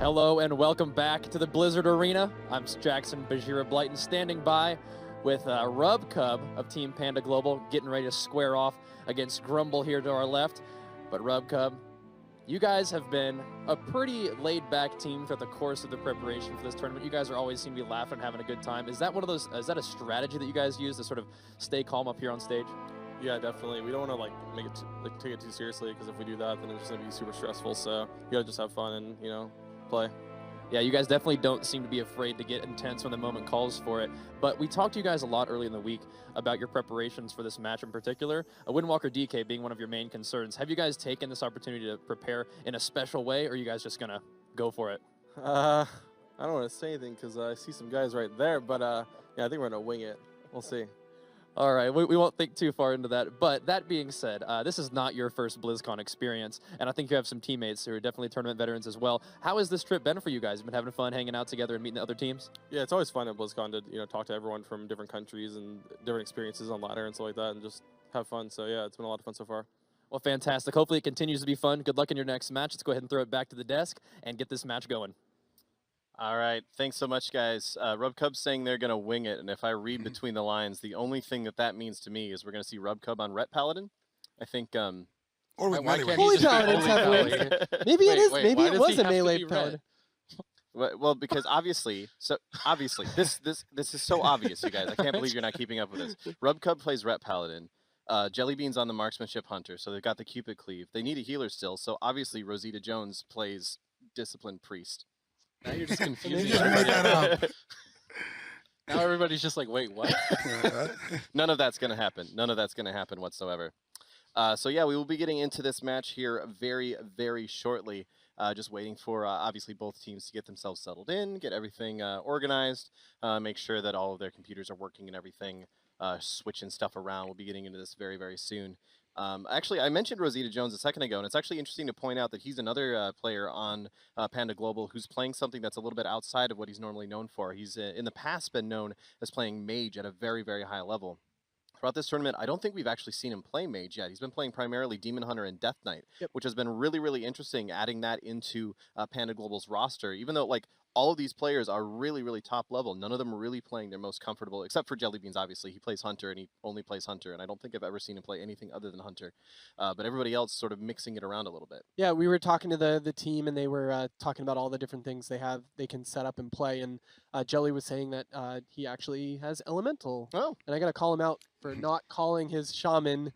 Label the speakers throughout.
Speaker 1: Hello and welcome back to the Blizzard Arena. I'm Jackson Bajira Blighton standing by with Grmbl of Team Panda Global getting ready to square off against Grmbl here to our left. But Grmbl, you guys have been a pretty laid-back team throughout the course of the preparation for this tournament. You guys are always seem to be laughing and having a good time. Is that one of those? Is that a strategy that you guys use to sort of stay calm up here on stage?
Speaker 2: Yeah, definitely. We don't want to make it take it too seriously, because if we do that, then it's just gonna be super stressful. So you gotta just have fun and play.
Speaker 1: Yeah, you guys definitely don't seem to be afraid to get intense when the moment calls for it. But we talked to you guys a lot early in the week about your preparations for this match in particular. Windwalker DK being one of your main concerns. Have you guys taken this opportunity to prepare in a special way, or are you guys just gonna go for it?
Speaker 2: I don't want to say anything because I see some guys right there, but yeah, I think we're gonna wing it. We'll see.
Speaker 1: All right, we won't think too far into that. But that being said, this is not your first BlizzCon experience, and I think you have some teammates who are definitely tournament veterans as well. How has this trip been for you guys? Been having fun hanging out together and meeting the other teams?
Speaker 2: Yeah, it's always fun at BlizzCon to talk to everyone from different countries and different experiences on ladder and stuff like that, and just have fun. So yeah, it's been a lot of fun so far.
Speaker 1: Well, fantastic. Hopefully it continues to be fun. Good luck in your next match. Let's go ahead and throw it back to the desk and get this match going.
Speaker 3: All right, thanks so much, guys. Grmbl saying they're going to wing it, and if I read between the lines, the only thing that means to me is we're going to see Grmbl on Ret Paladin. I think.
Speaker 4: Or with
Speaker 5: why
Speaker 4: melee
Speaker 5: can't he
Speaker 4: weapons.
Speaker 5: just
Speaker 6: Holy
Speaker 5: be
Speaker 6: paladins have
Speaker 5: Holy
Speaker 6: wings.
Speaker 5: Paladin?
Speaker 6: Maybe it is.
Speaker 5: Wait,
Speaker 6: Maybe
Speaker 5: why
Speaker 6: it
Speaker 5: does
Speaker 6: was
Speaker 5: he
Speaker 6: a
Speaker 5: have to
Speaker 6: melee
Speaker 5: be red?
Speaker 6: paladin.
Speaker 3: Well, because obviously, this is so obvious, you guys. I can't believe you're not keeping up with this. Grmbl plays Ret Paladin. Jellybean's on the Marksmanship Hunter, so they've got the Cupid Cleave. They need a healer still, so obviously Rosita Jones plays Disciplined Priest.
Speaker 5: Now you're just
Speaker 4: You
Speaker 5: confusing
Speaker 4: just made
Speaker 5: everybody.
Speaker 4: that up.
Speaker 5: Now everybody's just like, wait, what?
Speaker 3: None of that's going to happen. None of that's going to happen whatsoever. So yeah, we will be getting into this match here very, very shortly. Just waiting for, obviously, both teams to get themselves settled in, get everything organized, make sure that all of their computers are working and everything, switching stuff around. We'll be getting into this very, very soon. Actually, I mentioned Rosita Jones a second ago, and it's actually interesting to point out that he's another player on Panda Global who's playing something that's a little bit outside of what he's normally known for. He's in the past been known as playing Mage at a very, very high level. Throughout this tournament, I don't think we've actually seen him play Mage yet. He's been playing primarily Demon Hunter and Death Knight, which has been really, really interesting, adding that into Panda Global's roster, even though, all of these players are really, really top level. None of them are really playing their most comfortable, except for Jellybeans, obviously. He plays Hunter, and he only plays Hunter, and I don't think I've ever seen him play anything other than Hunter. But everybody else sort of mixing it around a little bit.
Speaker 6: Yeah, we were talking to the team, and they were talking about all the different things they can set up and play. And Jelly was saying that he actually has Elemental.
Speaker 3: Oh.
Speaker 6: And I got to call him out for not calling his shaman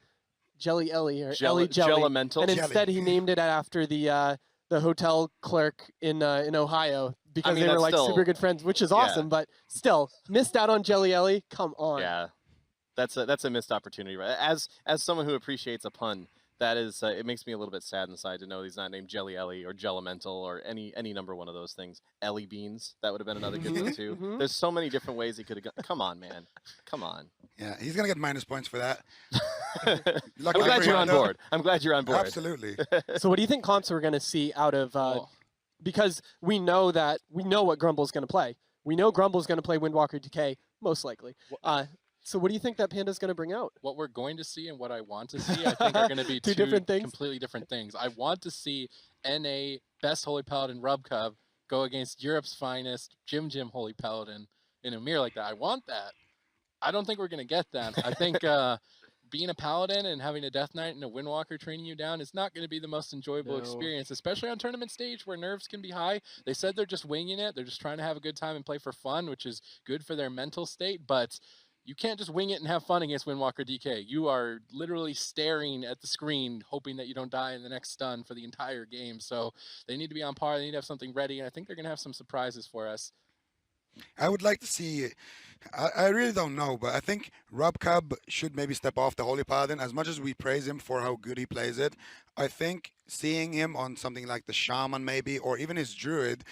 Speaker 6: Jelly Ellie or Ellie Jelly.
Speaker 3: Jellemental.
Speaker 6: And instead he named it after the hotel clerk in Ohio because they were like super good friends, which is awesome. But still, missed out on Jelly Ellie. Come on.
Speaker 3: Yeah, that's a missed opportunity. Right? As someone who appreciates a pun, that is it makes me a little bit sad inside to know he's not named Jelly Ellie or Jellemental or any number one of those things. Ellie Beans, that would have been another good one too. There's so many different ways he could have gone. Come on, man. Come on.
Speaker 4: Yeah, he's going to get minus points for that.
Speaker 3: I'm glad you're on board. I'm glad you're on board.
Speaker 4: Absolutely.
Speaker 6: So what do you think comps we're going to see out of because we know what Grmbl's going to play. We know Grmbl's going to play Windwalker Decay, most likely. So what do you think that Panda's going to bring out?
Speaker 5: What we're going to see and what I want to see, I think, are going to be two
Speaker 6: different things?
Speaker 5: completely different things. I want to see NA Best Holy Paladin Grmbl go against Europe's finest Jim Holy Paladin in a mirror like that. I want that. I don't think we're going to get that. I think being a Paladin and having a Death Knight and a Windwalker training you down is not going to be the most enjoyable experience, especially on tournament stage where nerves can be high. They said they're just winging it. They're just trying to have a good time and play for fun, which is good for their mental state. But you can't just wing it and have fun against Windwalker DK. You are literally staring at the screen, hoping that you don't die in the next stun for the entire game. So they need to be on par. They need to have something ready, and I think they're going to have some surprises for us.
Speaker 4: I would like to see, I really don't know, but I think Grmbl should maybe step off the Holy Paladin. As much as we praise him for how good he plays it, I think seeing him on something like the Shaman maybe, or even his Druid,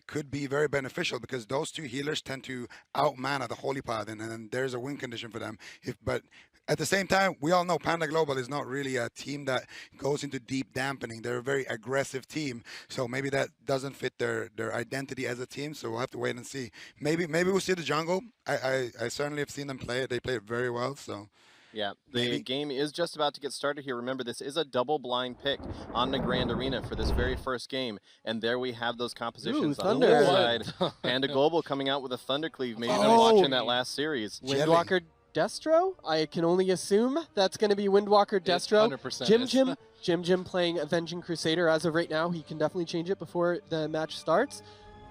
Speaker 4: could be very beneficial because those two healers tend to out-mana the Holy Paladin, and then there's a win condition for them. But at the same time, we all know Panda Global is not really a team that goes into deep dampening. They're a very aggressive team, so maybe that doesn't fit their identity as a team. So we'll have to wait and see. Maybe we'll see the jungle. I certainly have seen them play it. They play it very well. So
Speaker 3: Yeah, the
Speaker 4: Maybe.
Speaker 3: game is just about to get started here. Remember, this is a double blind pick on the Grand Arena for this very first game. And there we have those compositions on the
Speaker 6: Thunder.
Speaker 3: left side. Panda Global coming out with a Thundercleave. Maybe been
Speaker 6: Oh.
Speaker 3: watching that last series.
Speaker 4: Jelly.
Speaker 6: Windwalker Destro? I can only assume that's going to be Windwalker Destro.
Speaker 5: 100%
Speaker 6: Jim playing Avenging Crusader as of right now. He can definitely change it before the match starts.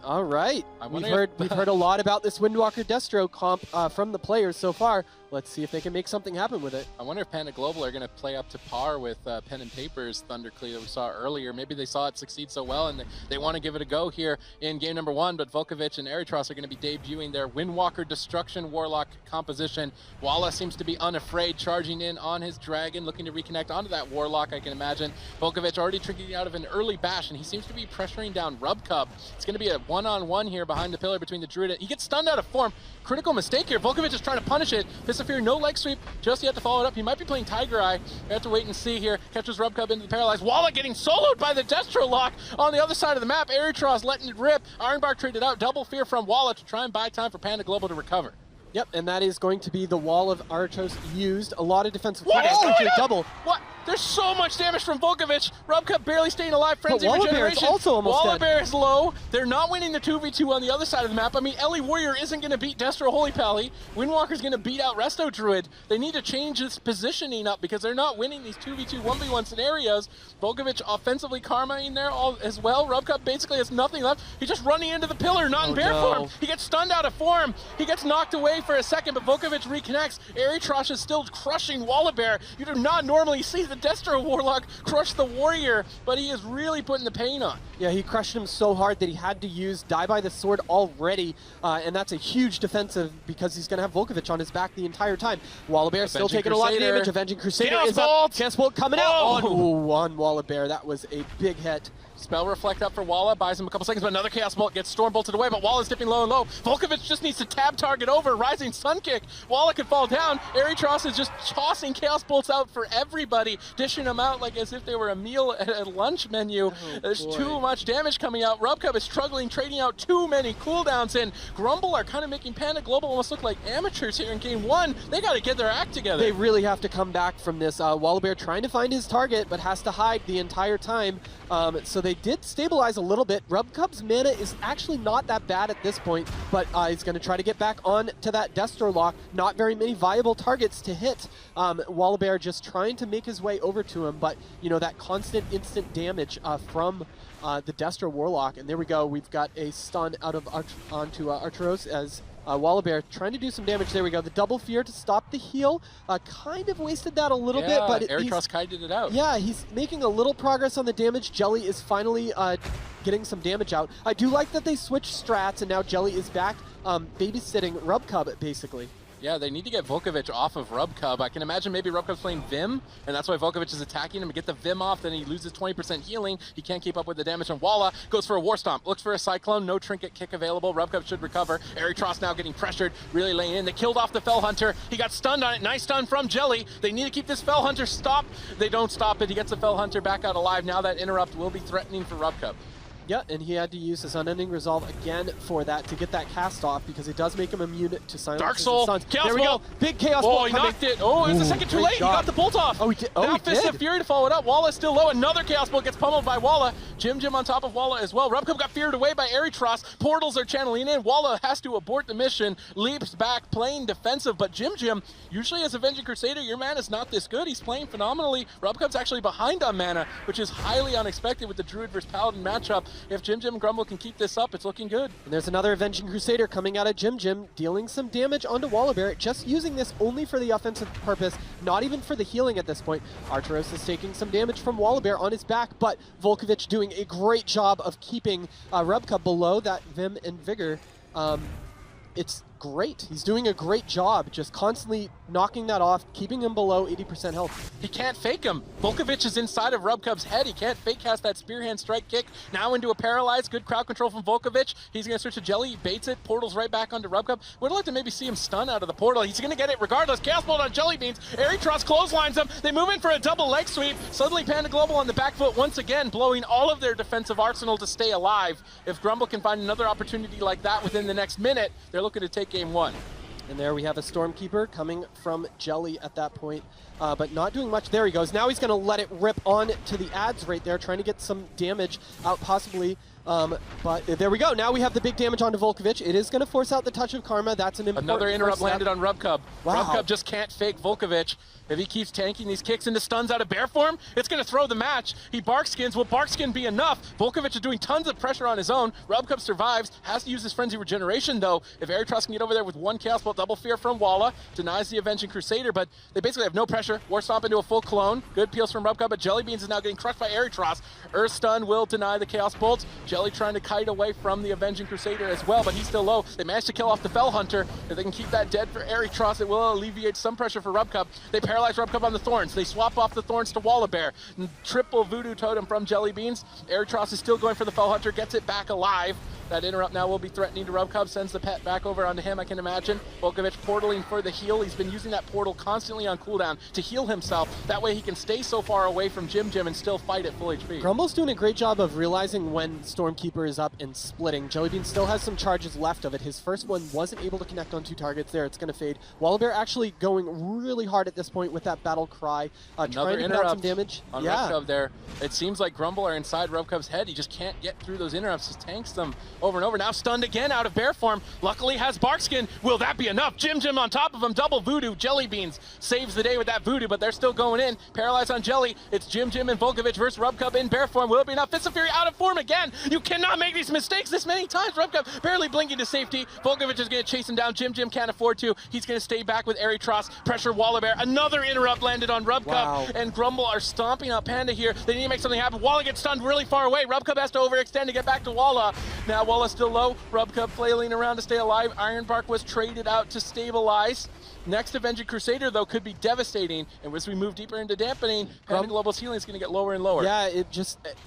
Speaker 6: All right. We've heard a lot about this Windwalker Destro comp from the players so far. Let's see if they can make something happen with it.
Speaker 5: I wonder if Panda Global are going to play up to par with Pen and Paper's Thundercleave that we saw earlier. Maybe they saw it succeed so well and they want to give it a go here in game number 1, but Volkovich and Eritros are going to be debuting their Windwalker Destruction Warlock composition. Walla seems to be unafraid, charging in on his Dragon, looking to reconnect onto that Warlock, I can imagine. Volkovich already tricking out of an early bash, and he seems to be pressuring down Rubcub. It's going to be a one-on-one here behind the pillar between the Druid. He gets stunned out of form. Critical mistake here. Volkovich is trying to punish it. Pisophyre, no leg sweep. Just yet to follow it up. He might be playing Tiger Eye. We have to wait and see here. Catches Rubcub into the paralyzed. Walla getting soloed by the Destro lock on the other side of the map. Eritros letting it rip. Ironbark traded out. Double fear from Walla to try and buy time for Panda Global to recover.
Speaker 6: Yep, and that is going to be the wall of Artos used. A lot of defensive
Speaker 5: What
Speaker 6: players
Speaker 5: is
Speaker 6: actually
Speaker 5: going on?
Speaker 6: double.
Speaker 5: What? There's so much damage from Volkovich. Rubcub barely staying alive. Frenzy
Speaker 6: Wallabear is
Speaker 5: regeneration.
Speaker 6: also almost dead.
Speaker 5: Wallabear is low. They're not winning the 2v2 on the other side of the map. I mean, Ellie Warrior isn't going to beat Destro Holy Pally. Windwalker's going to beat out Resto Druid. They need to change this positioning up because they're not winning these 2v2 1v1 scenarios. Volkovich offensively karmaing there all as well. Rubcub basically has nothing left. He's just running into the pillar, not in bear form. He gets stunned out of form. He gets knocked away for a second, but Volkovich reconnects. Eritros is still crushing Wallabear. You do not normally see the Destro Warlock crush the Warrior, but he is really putting the pain on.
Speaker 6: Yeah, he crushed him so hard that he had to use Die by the Sword already, and that's a huge defensive because he's going to have Volkovich on his back the entire time. Wallabear still taking a lot of damage. Avenging Crusader is up. Chaos Bolt coming out. Oh, on Wallabear. That was a big hit.
Speaker 5: Spell Reflect up for Walla, buys him a couple seconds, but another Chaos Bolt gets Storm Bolted away, but Walla's dipping low and low. Volkovich just needs to tab target over, Rising Sun Kick. Walla could fall down. Eritros is just tossing Chaos Bolts out for everybody, dishing them out like as if they were a meal at a lunch menu. There's too much damage coming out. Rubcub is struggling, trading out too many cooldowns, and Grmbl are kind of making Panda Global almost look like amateurs here in game 1. They got to get their act together.
Speaker 6: They really have to come back from this. Wallabear trying to find his target, but has to hide the entire time. So they did stabilize a little bit. Rubcub's mana is actually not that bad at this point, but he's going to try to get back on to that Destro lock. Not very many viable targets to hit. Wallabear just trying to make his way over to him, but you know that constant instant damage from the Destro Warlock. And there we go. We've got a stun out of onto Arturos as Wallabear trying to do some damage. There we go. The double fear to stop the heal. Kind of wasted that a little bit, but
Speaker 5: Eritros kited it out.
Speaker 6: Yeah, he's making a little progress on the damage. Jelly is finally getting some damage out. I do like that they switched strats, and now Jelly is back babysitting Rubcub, basically.
Speaker 5: Yeah, they need to get Volkovich off of Rubcub. I can imagine maybe Rubcub's playing Vim, and that's why Volkovich is attacking him to get the Vim off. Then he loses 20% healing. He can't keep up with the damage on Walla. Goes for a War Stomp. Looks for a Cyclone. No Trinket Kick available. Rubcub should recover. Eritros now getting pressured. Really laying in. They killed off the Fell Hunter. He got stunned on it. Nice stun from Jelly. They need to keep this Fell Hunter stopped. They don't stop it. He gets the Fell Hunter back out alive. Now that interrupt will be threatening for Rubcub.
Speaker 6: Yeah, and he had to use his Unending Resolve again for that to get that cast off because it does make him immune to silence.
Speaker 5: Dark Soul,
Speaker 6: Chaos
Speaker 5: there we go.
Speaker 6: Big Chaos Bolt
Speaker 5: he
Speaker 6: coming.
Speaker 5: knocked it. Oh, it was a second too late. He got the bolt off.
Speaker 6: Oh, he did.
Speaker 5: Now Fist of Fury to follow it up. Walla's still low. Another Chaos Bolt gets pummeled by Walla. Jim on top of Walla as well. Rubcub got feared away by Eritros. Portals are channeling in. Walla has to abort the mission. Leaps back, playing defensive. But Jim, usually as Avenging Crusader, your mana's not this good. He's playing phenomenally. Rubcub's actually behind on mana, which is highly unexpected with the Druid versus Paladin matchup. If Jim and Grmbl can keep this up, it's looking good.
Speaker 6: And there's another Avenging Crusader coming out of Jim, dealing some damage onto Wallabear, just using this only for the offensive purpose, not even for the healing at this point. Arturos is taking some damage from Wallabear on his back, but Volkovich doing a great job of keeping Rubcub below that Vim and Vigor. It's great. He's doing a great job, just constantly knocking that off, keeping him below 80% health.
Speaker 5: He can't fake him. Volkovich is inside of Rubcub's head. He can't fake cast that Spearhand Strike Kick. Now into a Paralyze. Good crowd control from Volkovich. He's going to switch to Jelly. He baits it. Portals right back onto Rubcub. Would like to maybe see him stun out of the portal. He's going to get it regardless. Chaos Bolt on Jelly Beans. Eritros clotheslines him. They move in for a double leg sweep. Suddenly Panda Global on the back foot once again, blowing all of their defensive arsenal to stay alive. If Grmbl can find another opportunity like that within the next minute, they're looking to take game 1.
Speaker 6: And there we have a Stormkeeper coming from Jelly at that point, but not doing much. There he goes. Now he's going to let it rip on to the ads right there, trying to get some damage out possibly. But there we go. Now we have the big damage onto Volkovich. It is going to force out the touch of Karma. That's an important
Speaker 5: Another interrupt landed on Rubcub.
Speaker 6: Wow.
Speaker 5: Rubcub just can't fake Volkovich. If he keeps tanking these kicks into stuns out of bear form, it's going to throw the match. He barkskins. Will barkskin be enough? Volkovich is doing tons of pressure on his own. Rubcub survives. Has to use his Frenzy Regeneration, though. If Aerotross can get over there with one Chaos Bolt, double fear from Walla, denies the Avenging Crusader, but they basically have no pressure. War Stomp into a full clone. Good peels from Rubcub, but Jellybeans is now getting crushed by Aerotross. Earth Stun will deny the Chaos Bolts. Jelly trying to kite away from the Avenging Crusader as well, but he's still low. They managed to kill off the Fell Hunter. If they can keep that dead for Aerotross, it will alleviate some pressure for Rubcub. They paralyze Rubcub on the Thorns. They swap off the Thorns to Walla Bear. Triple Voodoo Totem from Jellybeans. Aerotross is still going for the Fell Hunter, gets it back alive. That interrupt now will be threatening to Rubcub, sends the pet back over onto him, I can imagine. Volkovich portaling for the heal. He's been using that portal constantly on cooldown to heal himself. That way he can stay so far away from Jim and still fight at full HP.
Speaker 6: Grmbll's doing a great job of realizing when Stormkeeper is up and splitting. Jellybean still has some charges left of it. His first one wasn't able to connect on 2 targets there. It's going to fade. Wallabear actually going really hard at this point with that battle cry.
Speaker 5: Another
Speaker 6: trying to
Speaker 5: interrupt
Speaker 6: some damage.
Speaker 5: on Rubcub there. It seems like Grmbl are inside Rubcub's head. He just can't get through those interrupts. Just tanks them over and over. Now stunned again out of bear form. Luckily has Barkskin. Will that be enough? Jim on top of him. Double Voodoo. Jellybeans saves the day with that Voodoo, but they're still going in. Paralyzed on Jelly. It's Jim and Volkovich versus Rubcub in bear form. Will it be enough? Fist of Fury out of form again. You cannot make these mistakes this many times. Rubcub barely blinking to safety. Volkovich is going to chase him down. Jim can't afford to. He's going to stay back with Aerotross. Pressure Wallabear. Another interrupt landed on Rubcub.
Speaker 6: Wow.
Speaker 5: And Grmbl are stomping out Panda here. They need to make something happen. Walla gets stunned really far away. Rubcub has to overextend to get back to Walla. Now Walla's still low. Rubcub flailing around to stay alive. Ironbark was traded out to stabilize. Next Avenging Crusader, though, could be devastating. And as we move deeper into dampening, Panda Global's healing is going to get lower and lower.
Speaker 6: Yeah,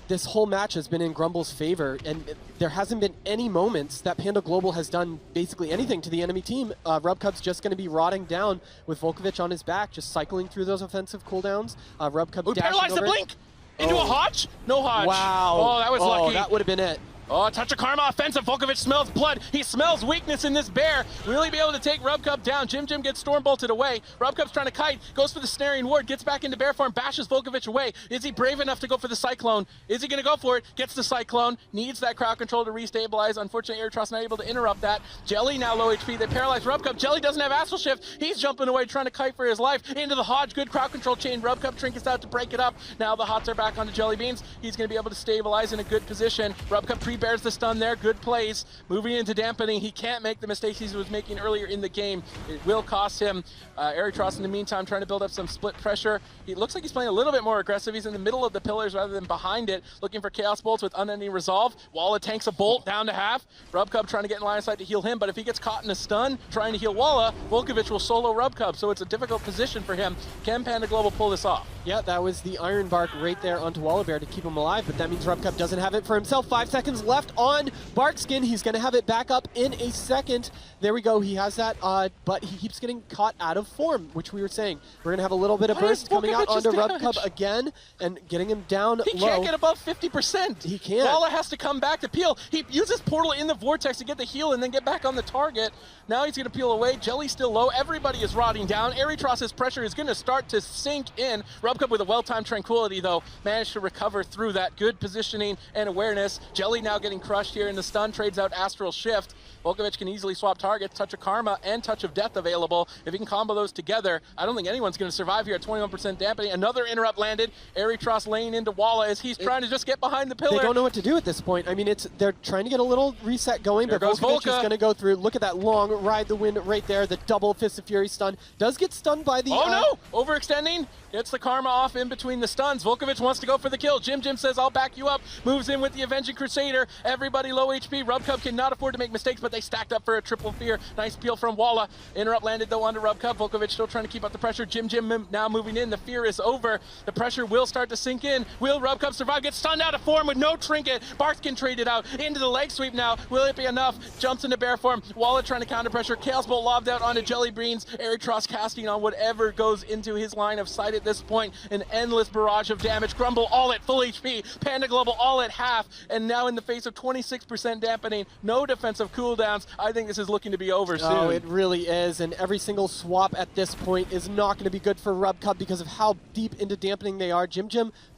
Speaker 6: this whole match has been in Grumbl's favor, and there hasn't been any moments that Panda Global has done basically anything to the enemy team. Rubcub's just going to be rotting down with Volkovich on his back, just cycling through those offensive cooldowns. Rubcub dashing
Speaker 5: paralyzed the
Speaker 6: over.
Speaker 5: blink! Into a Hodge? No Hodge.
Speaker 6: Wow.
Speaker 5: Oh, that was lucky.
Speaker 6: That would have been it.
Speaker 5: Oh, touch of karma offensive. Volkovich smells blood. He smells weakness in this bear. Really be able to take Rubcub down. Jim gets storm bolted away. Rubcub's trying to kite. Goes for the snaring ward. Gets back into bear form. Bashes Volkovich away. Is he brave enough to go for the cyclone? Is he going to go for it? Gets the cyclone. Needs that crowd control to restabilize. Unfortunately, Aerotross not able to interrupt that. Jelly now low HP. They paralyze Rubcub. Jelly doesn't have Astral Shift. He's jumping away trying to kite for his life. Into the Hodge. Good crowd control chain. Rubcub trinkets out to break it up. Now the Hots are back onto Jellybeans. He's going to be able to stabilize in a good position. Rubcub pre-bears the stun there. Good plays. Moving into dampening. He can't make the mistakes he was making earlier in the game. It will cost him. Aerotross in the meantime trying to build up some split pressure. He looks like he's playing a little bit more aggressive. He's in the middle of the pillars rather than behind it, looking for Chaos Bolts with unending resolve. Walla tanks a bolt down to half. Rubcub trying to get in line of sight to heal him, but if he gets caught in a stun trying to heal Walla, Volkovich will solo Rubcub, so it's a difficult position for him. Can Panda Global pull this off?
Speaker 6: Yeah, that was the Iron Bark right there onto Wallabear to keep him alive, but that means Rubcub doesn't have it for himself. 5 seconds left on Barkskin. He's going to have it back up in a second. There we go. He has that, but he keeps getting caught out of form, which we were saying. We're going to have a little bit of burst coming out onto Rubcub again and getting him down
Speaker 5: He
Speaker 6: low.
Speaker 5: can't get above 50%.
Speaker 6: He can't.
Speaker 5: Walla has to come back to peel. He uses portal in the vortex to get the heal and then get back on the target. Now he's going to peel away. Jelly's still low. Everybody is rotting down. Aerotross's pressure is going to start to sink in. Rubcub with a well-timed Tranquility, though, managed to recover through that. Good positioning and awareness. Jelly now getting crushed here in the stun. Trades out Astral Shift. Volkovich can easily swap targets. Touch of Karma and Touch of Death available. If he can combo those together, I don't think anyone's going to survive here at 21% dampening. Another interrupt landed. Aerotross laying into Walla as he's trying to just get behind the pillar.
Speaker 6: They don't know what to do at this point. I mean, they're trying to get a little reset going,
Speaker 5: There
Speaker 6: but
Speaker 5: goes
Speaker 6: Volkovich is
Speaker 5: Volka.
Speaker 6: going to go through. Look at that long ride the wind right there. The double Fist of Fury stun. Does get stunned by the...
Speaker 5: Oh no! Overextending. Gets the Karma off in between the stuns. Volkovich wants to go for the kill. Jim says, I'll back you up. Moves in with the Avenging Crusader. Everybody low HP. Rubcub cannot afford to make mistakes, but they stacked up for a triple fear. Nice peel from Walla. Interrupt landed though onto Rubcub. Volkovich still trying to keep up the pressure. Jim now moving in. The fear is over. The pressure will start to sink in. Will Rubcub survive? Gets stunned out of form with no trinket. Barkskin traded out into the leg sweep now. Will it be enough? Jumps into bear form. Walla trying to counter pressure. Chaos Bolt lobbed out onto Jellybeans. Aerotross casting on whatever goes into his line of sight at this point. An endless barrage of damage. Grmbl all at full HP. Panda Global all at half. And now in the face face of 26% dampening, no defensive cooldowns. I think this is looking to be over soon.
Speaker 6: Oh, it really is, and every single swap at this point is not going to be good for RubCub because of how deep into dampening they are. Jim,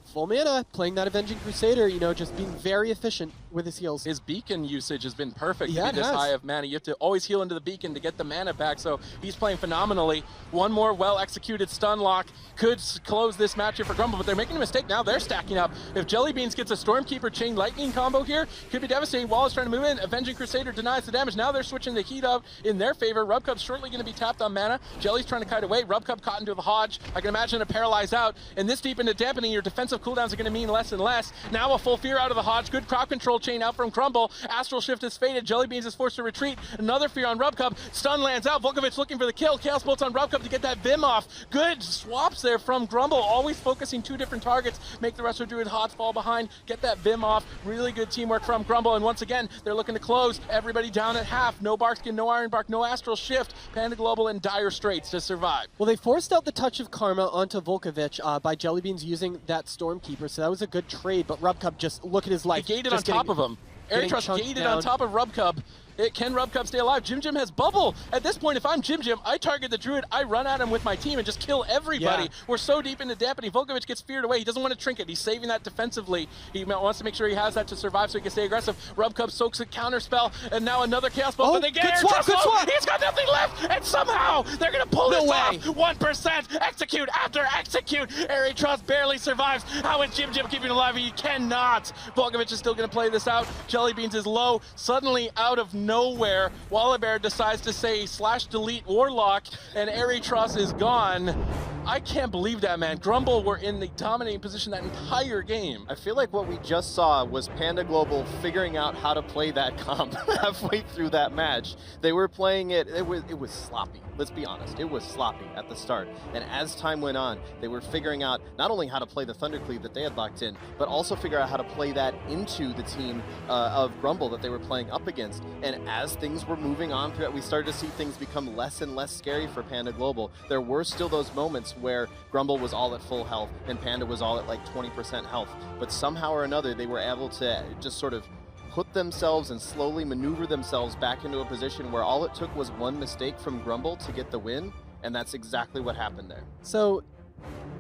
Speaker 6: full mana, playing that Avenging Crusader, you know, just being very efficient with his heals.
Speaker 5: His beacon usage has been perfect
Speaker 6: Yeah,
Speaker 5: to be this
Speaker 6: it has.
Speaker 5: high of mana. You have to always heal into the beacon to get the mana back, so he's playing phenomenally. One more well-executed stun lock could close this match here for Grmbl, but they're making a mistake now. They're stacking up. If Jellybeans gets a Stormkeeper Chain Lightning combo here, could be devastating. Wallace trying to move in. Avenging Crusader denies the damage. Now they're switching the heat up in their favor. RubCub's shortly going to be tapped on mana. Jelly's trying to kite away. RubCub caught into the Hodge. I can imagine a paralyze out. And this deep into dampening, your defensive cooldowns are going to mean less and less. Now a full fear out of the Hodge. Good crowd control chain out from Grmbl. Astral Shift is faded. Jellybeans is forced to retreat. Another fear on RubCub. Stun lands out. Volkovich looking for the kill. Chaos Bolts on RubCub to get that Vim off. Good swaps there from Grmbl. Always focusing 2 different targets. Make the Retro Druid Hots fall behind. Get that Vim off. Really good teamwork from Grmbl. And once again, they're looking to close. Everybody down at half. No Barkskin, no Iron Bark, no Astral Shift. Panda Global in dire straits to survive.
Speaker 6: Well, they forced out the Touch of Karma onto Volkovich by Jellybeans using that Stormkeeper, so that was a good trade, but RubCub just, look at his life.
Speaker 5: He gated on top of him.
Speaker 6: getting
Speaker 5: Trust
Speaker 6: chunked
Speaker 5: gated
Speaker 6: down.
Speaker 5: on top of RubCub. Can RubCub stay alive? Jim has bubble. At this point, if I'm Jim, I target the Druid, I run at him with my team and just kill everybody.
Speaker 6: Yeah.
Speaker 5: We're so deep into dampening. Volkovich gets feared away. He doesn't want to trinket. He's saving that defensively. He wants to make sure he has that to survive so he can stay aggressive. RubCub soaks a counter spell, and now another Chaos Bolt, but they get
Speaker 6: good
Speaker 5: Air
Speaker 6: swap,
Speaker 5: Trust
Speaker 6: good
Speaker 5: low.
Speaker 6: swap.
Speaker 5: He's got nothing left, and somehow they're going to pull
Speaker 6: No
Speaker 5: this
Speaker 6: way.
Speaker 5: off. 1%, execute after execute. Airy Trust barely survives. How is Jim keeping alive? He cannot. Volkovich is still going to play this out. Jellybeans is low. Suddenly, out of nowhere, Wallabear decides to say /delete Warlock, and Airy Trust is gone. I can't believe that, man. Grmbl were in the dominating position that entire game.
Speaker 3: I feel like what we just saw was Panda Global figuring out how to play that comp halfway through that match. They were playing it was sloppy. Let's be honest, it was sloppy at the start. And as time went on, they were figuring out not only how to play the Thundercleave that they had locked in, but also figure out how to play that into the team of Grmbl that they were playing up against. And as things were moving on through it, we started to see things become less and less scary for Panda Global. There were still those moments where Grmbl was all at full health and Panda was all at like 20% health. But somehow or another, they were able to just sort of put themselves and slowly maneuver themselves back into a position where all it took was one mistake from Grmbl to get the win, and that's exactly what happened there.
Speaker 6: So,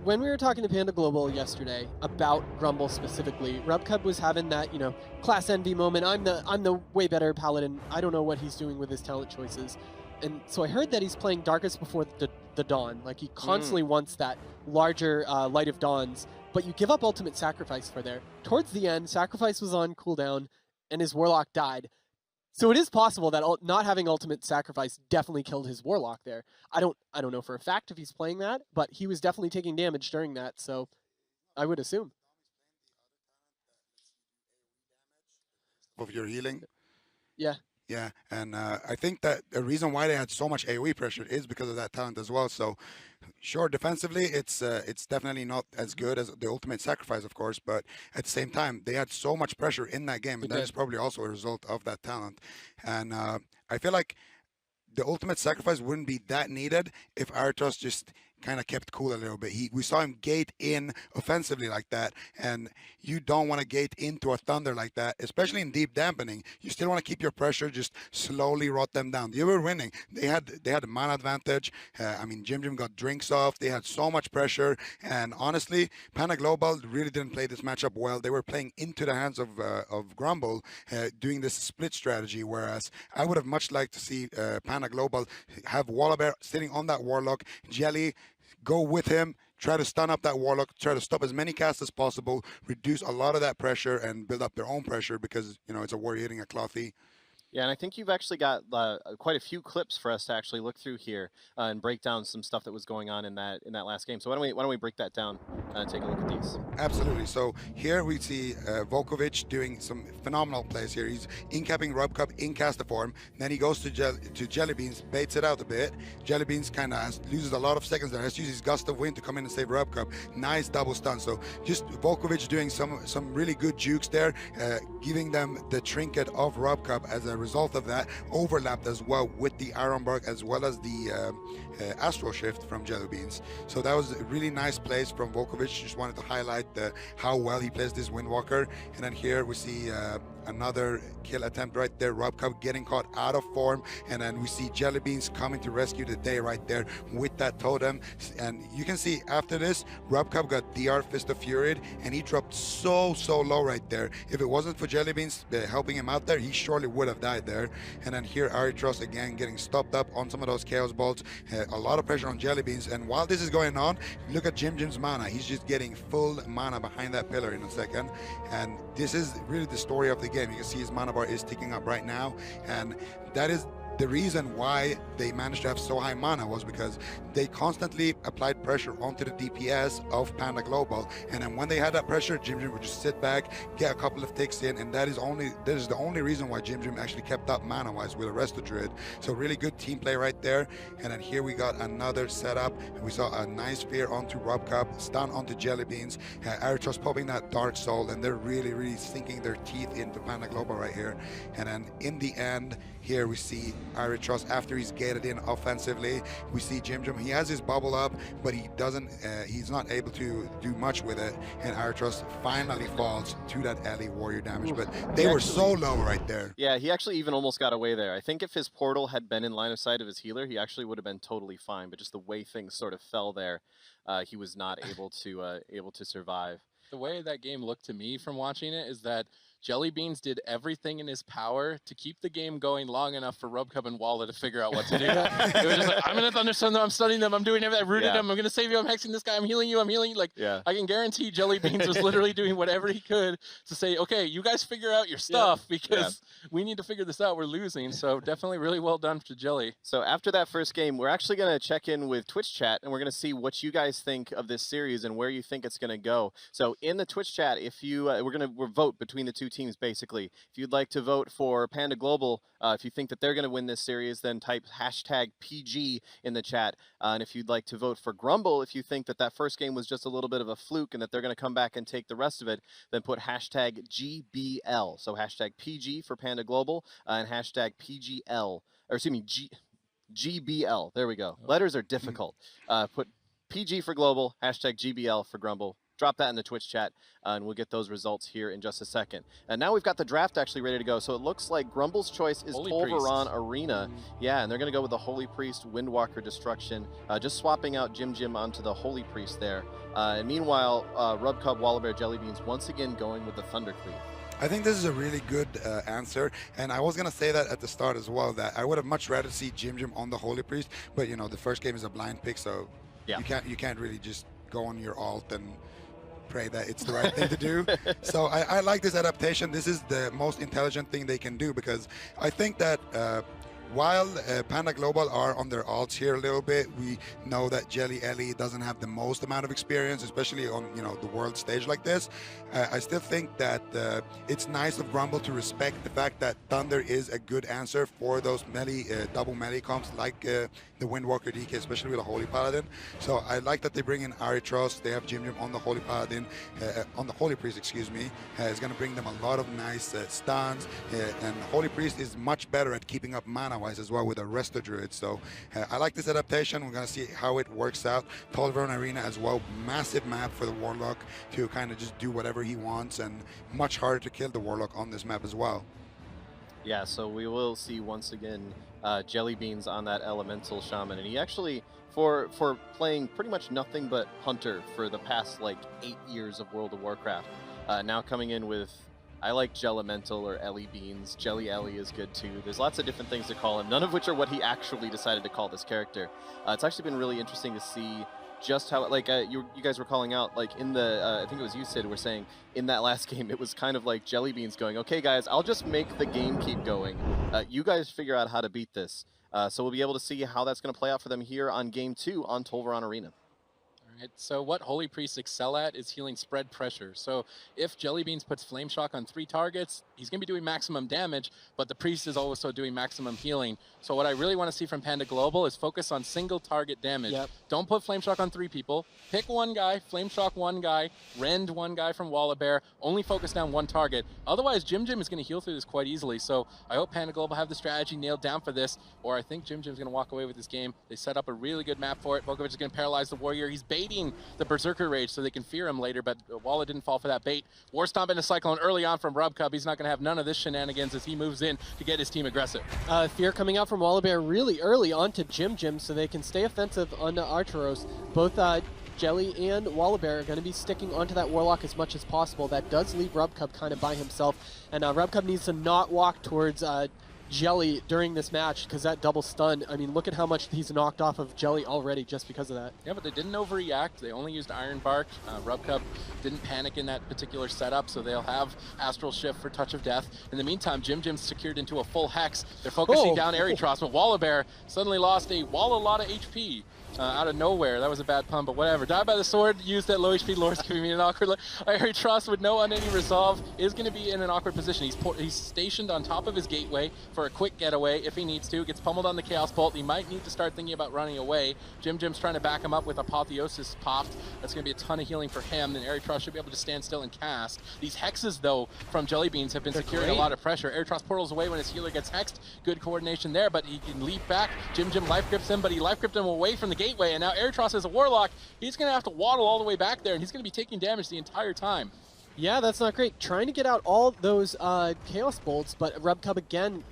Speaker 6: when we were talking to Panda Global yesterday about Grmbl specifically, RubCub was having that, you know, class envy moment. I'm the way better paladin. I don't know what he's doing with his talent choices. And so I heard that he's playing Darkest Before the Dawn. Like, he constantly wants that larger Light of Dawns, but you give up Ultimate Sacrifice for there. Towards the end, Sacrifice was on cooldown, and his Warlock died. So it is possible that not having Ultimate Sacrifice definitely killed his Warlock there. I don't know for a fact if he's playing that, but he was definitely taking damage during that, so I would assume.
Speaker 4: Of your healing.
Speaker 6: Yeah.
Speaker 4: Yeah, and I think that the reason why they had so much AoE pressure is because of that talent as well. So, sure, defensively, it's definitely not as good as the Ultimate Sacrifice, of course, but at the same time, they had so much pressure in that game, and that is probably also a result of that talent. And I feel like the Ultimate Sacrifice wouldn't be that needed if Artos just kind of kept cool a little bit. We saw him gate in offensively like that, and you don't want to gate into a Thunder like that, especially in deep dampening. You still want to keep your pressure, just slowly rot them down. You were winning. They had a mana advantage. I mean, Jim got drinks off. They had so much pressure, and honestly, Panda Global really didn't play this matchup well. They were playing into the hands of Grmbl, doing this split strategy, whereas I would have much liked to see Panda Global have Wallabear sitting on that Warlock, Jelly, go with him, try to stun up that Warlock, try to stop as many casts as possible, reduce a lot of that pressure, and build up their own pressure because, you know, it's a warrior hitting a Clothy.
Speaker 3: Yeah, and I think you've actually got quite a few clips for us to actually look through here and break down some stuff that was going on in that last game. So why don't we break that down and take a look at these?
Speaker 4: Absolutely. So here we see Volkovich doing some phenomenal plays here. He's in-capping RubCub in caster form. Then he goes to Jellybeans, baits it out a bit. Jellybeans kind of loses a lot of seconds there. Has to use his Gust of Wind to come in and save RubCub. Nice double stun. So just Volkovich doing some really good jukes there, giving them the trinket of RubCub as a a result of that, overlapped as well with the Ironbark as well as the Astral Shift from Jellybeans. So that was a really nice plays from Volkovic. Just wanted to highlight how well he plays this Windwalker. And then here we see another kill attempt right there. RubCub getting caught out of form, and then we see Jellybeans coming to rescue the day right there with that totem. And you can see after this, RubCub got DR Fist of Fury, and he dropped so low right there. If it wasn't for Jellybeans helping him out there, he surely would have died there. And then here Aritros again getting stopped up on some of those Chaos Bolts. A lot of pressure on Jellybeans, and while this is going on, look at Jim's mana. He's just getting full mana behind that pillar in a second, and this is really the story of the game. You can see his mana bar is ticking up right now, and that is the reason why they managed to have so high mana, was because they constantly applied pressure onto the DPS of Panda Global, and then when they had that pressure, Jim would just sit back, get a couple of ticks in, and that is the only reason why Jim actually kept up mana wise with the rest of Druid. So really good team play right there. And then here we got another setup, and we saw a nice spear onto RubCub, stun onto Jellybeans, Aritros popping that Dark Soul, and they're really sinking their teeth into Panda Global right here. And then in the end, here we see Aritros, after he's gated in offensively, we see Jim. He has his bubble up, but he doesn't. He's not able to do much with it, and Aritros finally falls to that Ellie warrior damage. But they were so low right there.
Speaker 3: Yeah, he actually even almost got away there. I think if his portal had been in line of sight of his healer, he actually would have been totally fine. But just the way things sort of fell there, he was not able to survive.
Speaker 5: The way that game looked to me from watching it is that Jellybeans did everything in his power to keep the game going long enough for RubCub and Walla to figure out what to do. It was just like, I'm going to Thunderstone them, I'm stunning them, I'm doing everything, I rooted them, I'm going to save you, I'm hexing this guy, I'm healing you, I'm healing you. Like, I can guarantee Jellybeans was literally doing whatever he could to say, okay, you guys figure out your stuff, because we need to figure this out, we're losing. So definitely really well done to Jelly.
Speaker 3: So after that first game, we're actually going to check in with Twitch chat, and we're going to see what you guys think of this series and where you think it's going to go. So in the Twitch chat, if you, we're going to vote between the two teams, basically. If you'd like to vote for Panda Global, if you think that they're going to win this series, then type hashtag PG in the chat. And if you'd like to vote for Grmbl, if you think that that first game was just a little bit of a fluke and that they're going to come back and take the rest of it, then put hashtag GBL. So hashtag PG for Panda Global and hashtag PGL, or excuse me, GBL. There we go. Letters are difficult. Put PG for Global, hashtag GBL for Grmbl. Drop that in the Twitch chat, and we'll get those results here in just a second. And now we've got the draft actually ready to go. So it looks like Grumbl's choice is Tolvaron Arena. Yeah, and they're going to go with the Holy Priest, Windwalker Destruction, just swapping out Jim onto the Holy Priest there. And meanwhile, RubCub, Wallabear, Jellybeans once again going with the Thundercleave.
Speaker 4: I think this is a really good answer, and I was gonna say that at the start as well, that I would have much rather see Jim on the Holy Priest, but you know the first game is a blind pick, so you can't really just go on your alt and pray that it's the right thing to do. So I like this adaptation. This is the most intelligent thing they can do, because I think that while Panda Global are on their alts here a little bit, we know that Jelly Ellie doesn't have the most amount of experience, especially on the world stage like this. I still think that it's nice of Grmbl to respect the fact that Thunder is a good answer for those melee, double melee comps like the Windwalker DK, especially with the Holy Paladin. So I like that they bring in Aritros. They have Jim on the Holy Paladin, on the Holy Priest, excuse me. It's going to bring them a lot of nice stuns, and Holy Priest is much better at keeping up mana wise as well with the rest of Druids. So I like this adaptation. We're going to see how it works out. Tolvaron Arena as well, massive map for the Warlock to kind of just do whatever he wants, and much harder to kill the Warlock on this map as well.
Speaker 3: Yeah, so we will see once again Jellybeans on that Elemental Shaman, and he actually, for playing pretty much nothing but Hunter for the past like 8 years of World of Warcraft, now coming in with, I like Jellimental or Ellie Beans. Jelly Ellie is good too. There's lots of different things to call him, none of which are what he actually decided to call this character. It's actually been really interesting to see just how, like, you guys were calling out, like, in the, I think it was you, Sid, were saying, in that last game, it was kind of like Jellybeans going, okay, guys, I'll just make the game keep going. You guys figure out how to beat this. So we'll be able to see how that's going to play out for them here on Game 2 on Tolvaron Arena.
Speaker 5: Right, so what Holy Priests excel at is healing spread pressure. So if Jellybeans puts Flame Shock on 3 targets, he's going to be doing maximum damage, but the Priest is also doing maximum healing. So what I really want to see from Panda Global is focus on single target damage.
Speaker 6: Yep.
Speaker 5: Don't put Flame Shock on 3 people. Pick one guy, Flame Shock one guy, rend one guy from Wallabear, only focus down one target. Otherwise, Jim Jim is going to heal through this quite easily. So I hope Panda Global have the strategy nailed down for this, or I think Jim Jim's going to walk away with this game. They set up a really good map for it. Volkovich is going to paralyze the Warrior. He's baiting the Berserker Rage so they can fear him later, but Walla didn't fall for that bait. War Stomp into Cyclone early on from Rubcub. He's not going to have none of this shenanigans as he moves in to get his team aggressive.
Speaker 6: Fear coming out from Wallabear really early onto Jim Jim so they can stay offensive onto Arturos. Both Jelly and Wallabear are going to be sticking onto that Warlock as much as possible. That does leave Rubcub kind of by himself, and Rubcub needs to not walk towards Jelly during this match because that double stun, I mean, look at how much he's knocked off of Jelly already just because of that.
Speaker 5: Yeah, but they didn't overreact. They only used Iron Bark. Rubcub didn't panic in that particular setup, so they'll have Astral Shift for Touch of Death. In the meantime, Jim Jim's secured into a full Hex. They're focusing down Aerytros, but Wallabear suddenly lost a lot of HP. Out of nowhere. That was a bad pun, but whatever. Died by the sword, used that low HP Lord's giving me an awkward look. Aerytros with no unending resolve is going to be in an awkward position. He's stationed on top of his gateway for a quick getaway if he needs to. Gets pummeled on the Chaos Bolt. He might need to start thinking about running away. Jim Jim's trying to back him up with Apotheosis popped. That's going to be a ton of healing for him. Then Aerytros should be able to stand still and cast. These hexes, though, from Jellybeans have been securing a lot of pressure. Aerytros portals away when his healer gets hexed. Good coordination there, but he can leap back. Jim Jim life grips him, but he life gripped him away from the gateway, and now Aerytros as a Warlock, he's going to have to waddle all the way back there, and he's going to be taking damage the entire time.
Speaker 6: Yeah, that's not great. Trying to get out all those Chaos Bolts, but Rubcub again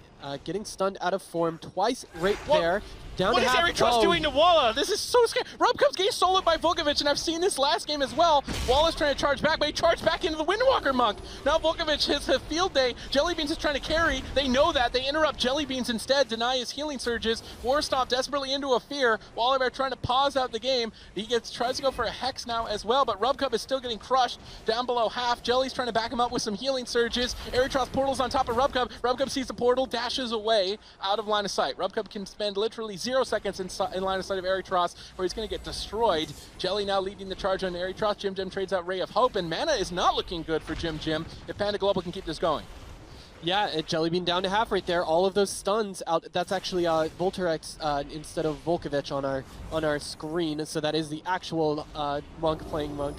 Speaker 6: getting stunned out of form twice right there. Down
Speaker 5: what
Speaker 6: to
Speaker 5: is
Speaker 6: half.
Speaker 5: Aerytros doing to Walla? This is so scary. Rubcub's getting soloed by Volkovich, and I've seen this last game as well. Walla's trying to charge back, but he charged back into the Windwalker Monk. Now Volkovich has a field day. Jellybeans is trying to carry. They know that. They interrupt Jellybeans instead, deny his healing surges. Warstomp desperately into a fear. Wallabear trying to pause out the game. He tries to go for a Hex now as well, but Rubcub is still getting crushed down below half. Jelly's trying to back him up with some healing surges. Aerytros portals on top of Rubcub. Rubcub sees the portal, dashes away out of line of sight. Rubcub can spend literally 0 seconds in line of sight of Aerytros, where he's going to get destroyed. Jelly now leading the charge on Aerytros. Jim Jim trades out Ray of Hope, and mana is not looking good for Jim Jim if Panda Global can keep this going.
Speaker 6: Yeah, Jellybean down to half right there. All of those stuns out. That's actually Volterex instead of Volkovich on our screen. So that is the actual monk playing monk.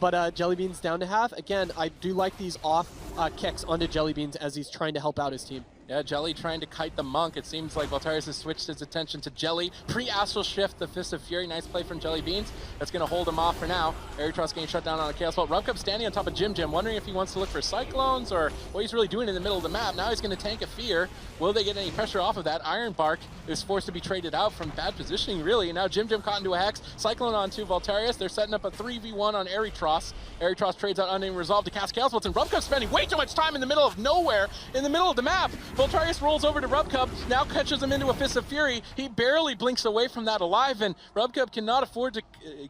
Speaker 6: But Jellybean's down to half. Again, I do like these off kicks onto Jellybeans as he's trying to help out his team.
Speaker 5: Yeah, Jelly trying to kite the monk. It seems like Voltarius has switched his attention to Jelly. Pre-Astral Shift, the Fist of Fury. Nice play from Jellybeans. That's going to hold him off for now. Aerytros getting shut down on a Chaos Bolt. Rubcub standing on top of Jim Jim, wondering if he wants to look for Cyclones or what he's really doing in the middle of the map. Now he's going to tank a Fear. Will they get any pressure off of that? Iron Bark is forced to be traded out from bad positioning, really. And now Jim Jim caught into a Hex. Cyclone onto Voltarius. They're setting up a 3v1 on Aerytros. Aerytros trades out Unnamed Resolve to cast Chaos Bolts, and Rubcub spending way too much time in the middle of nowhere, in the middle of the map. Voltarius rolls over to Rubcub, now catches him into a Fist of Fury. He barely blinks away from that alive, and Rubcub cannot afford to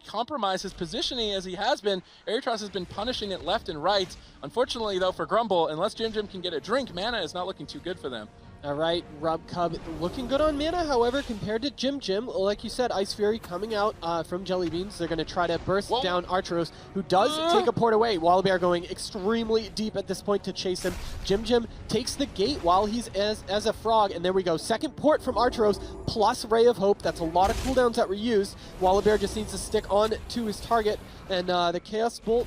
Speaker 5: compromise his positioning as he has been. Aerytros has been punishing it left and right. Unfortunately, though, for Grmbl, unless Jim Jim can get a drink, mana is not looking too good for them.
Speaker 6: All right, Rubcub looking good on mana, however, compared to Jim Jim. Like you said, Ice Fury coming out from Jellybeans. They're going to try to burst down Arturos, who does take a port away. Wallabear going extremely deep at this point to chase him. Jim Jim takes the gate while he's as a frog, and there we go. Second port from Arturos, plus Ray of Hope. That's a lot of cooldowns that were used. Wallabear just needs to stick on to his target, and the Chaos Bolt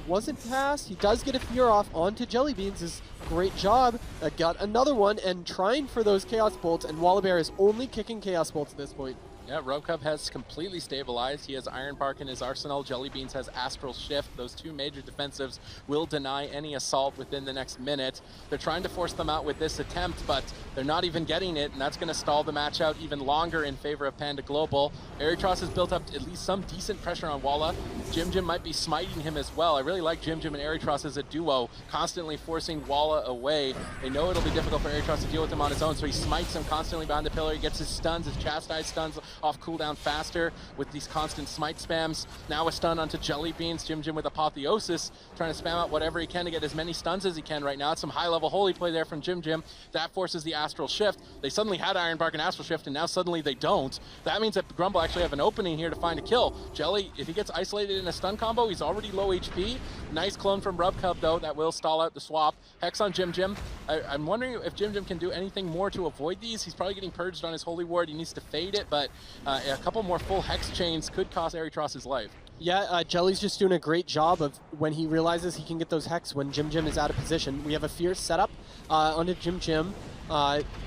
Speaker 6: wasn't passed. He does get a Fear off onto Jellybeans. Great job. Got another one and trying for those Chaos Bolts, and Wallabear is only kicking Chaos Bolts at this point.
Speaker 5: Yeah, Rubcub has completely stabilized. He has Iron Bark in his arsenal. Jellybeans has Astral Shift. Those two major defensives will deny any assault within the next minute. They're trying to force them out with this attempt, but they're not even getting it, and that's going to stall the match out even longer in favor of Panda Global. Aerytros has built up at least some decent pressure on Walla. Jim Jim might be smiting him as well. I really like Jim Jim and Aerytros as a duo, constantly forcing Walla away. They know it'll be difficult for Aerytros to deal with him on his own, so he smites him constantly behind the pillar. He gets his stuns, his chastised stuns off cooldown faster with these constant smite spams. Now a stun onto Jelly Beans. Jim with Apotheosis, trying to spam out whatever he can to get as many stuns as he can right now. It's some high-level holy play there from Jim. That forces the Astral Shift. They suddenly had Ironbark and Astral Shift, and now suddenly they don't. That means that Grmbl actually have an opening here to find a kill. Jelly, if he gets isolated in a stun combo, he's already low HP. Nice clone from Rubcub, though. That will stall out the swap. Hex on Jim. I'm wondering if Jim can do anything more to avoid these. He's probably getting purged on his Holy Ward. He needs to fade it, but a couple more full Hex chains could cost Eritros's life.
Speaker 6: Yeah, Jelly's just doing a great job of when he realizes he can get those Hex when Jim is out of position. We have a Fierce setup onto Jim.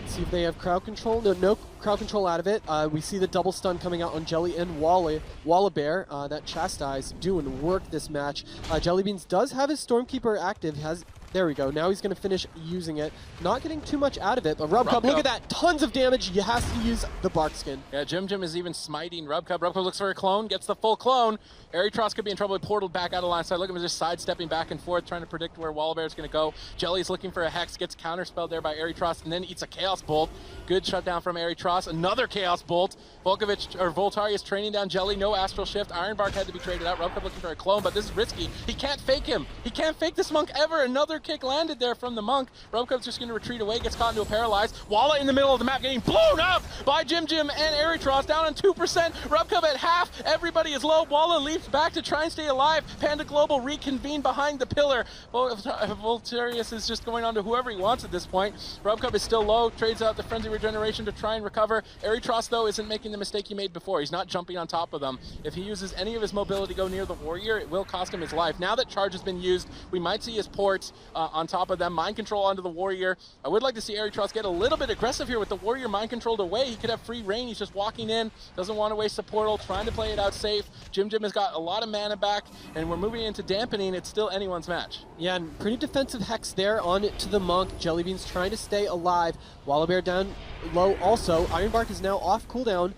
Speaker 6: See if they have crowd control. No crowd control out of it. We see the double stun coming out on Jelly and Wallabear. That Chastise doing work this match. Jellybeans does have his Stormkeeper active. There we go. Now he's going to finish using it. Not getting too much out of it, but Rubcub, look at that. Tons of damage. He has to use the Bark Skin.
Speaker 5: Yeah, Jim is even smiting Rubcub. Rubcub looks for a clone, gets the full clone. Erytros could be in trouble. Portaled back out of line side. Look at him just sidestepping back and forth, trying to predict where Wallabear is going to go. Jelly's looking for a Hex, gets counterspelled there by Erytros, and then eats a Chaos Bolt. Good shutdown from Erytros. Another Chaos Bolt. Voltarius training down Jelly. No Astral Shift. Ironbark had to be traded out. Rubcub looking for a clone, but this is risky. He can't fake him. He can't fake this Monk ever. Another kick landed there from the Monk. Rubcub's just going to retreat away, gets caught into a paralyze. Walla in the middle of the map getting blown up by Jim and Erytros, down on 2%. Rubcub at half. Everybody is low. Walla leaps back to try and stay alive. Panda Global reconvene behind the pillar. Voltarius is just going on to whoever he wants at this point. Rubcub is still low, trades out the Frenzy Regeneration to try and recover. Erytros, though, isn't making the mistake he made before. He's not jumping on top of them. If he uses any of his mobility to go near the Warrior, it will cost him his life. Now that charge has been used, we might see his ports on top of them. Mind control onto the Warrior. I would like to see Erytros get a little bit aggressive here with the Warrior mind controlled away. He could have free reign. He's just walking in, doesn't want to waste the portal, trying to play it out safe. Jim has got a lot of mana back, and we're moving into dampening. It's still anyone's match. Yeah, and pretty defensive Hex there on to the Monk. Jellybeans trying to stay alive. Wallabear down low also. Ironbark is now off cooldown.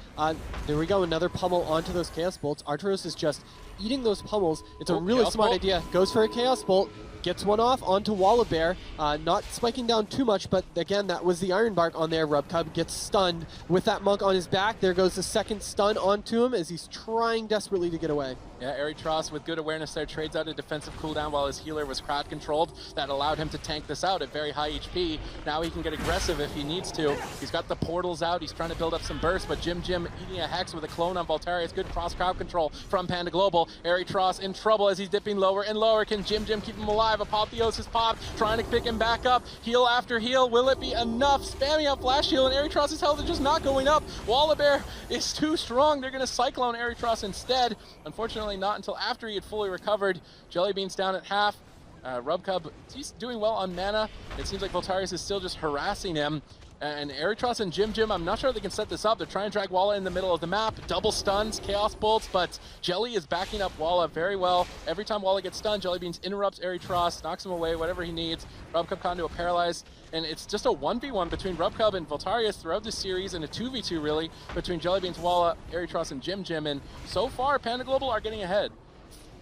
Speaker 5: There we go, another pummel onto those Chaos Bolts. Arturos is just eating those pummels. It's a really smart idea. Goes for a Chaos Bolt. Gets one off onto Wallabear, not spiking down too much, but again, that was the Ironbark on there. Rubcub gets stunned with that Monk on his back. There goes the second stun onto him as he's trying desperately to get away. Yeah, Erytros with good awareness there trades out a defensive cooldown while his healer was crowd controlled. That allowed him to tank this out at very high HP. Now he can get aggressive if he needs to. He's got the portals out. He's trying to build up some burst, but Jim eating a Hex with a clone on Voltarius. Good cross crowd control from Panda Global. Erytros in trouble as he's dipping lower and lower. Can Jim keep him alive? Apotheosis pop, trying to pick him back up. Heal after heal. Will it be enough? Spamming out Flash Heal, and Erytros's health is just not going up. Wallabear is too strong. They're going to Cyclone Erytros instead. Unfortunately, not until after he had fully recovered. Jellybeans down at half. Rubcub, he's doing well on mana. It seems like Voltarius is still just harassing him. And Erytros and Jim, I'm not sure they can set this up. They're trying to drag Walla in the middle of the map. Double stuns, Chaos Bolts, but Jelly is backing up Walla very well. Every time Walla gets stunned, Jellybeans interrupts Erytros, knocks him away, whatever he needs. Rubcub caught into a paralyze. And it's just a 1v1 between Rubcub and Voltarius throughout this series, and a 2v2 really between Jellybeans, Walla, Erytros, and Jim. And so far, Panda Global are getting ahead.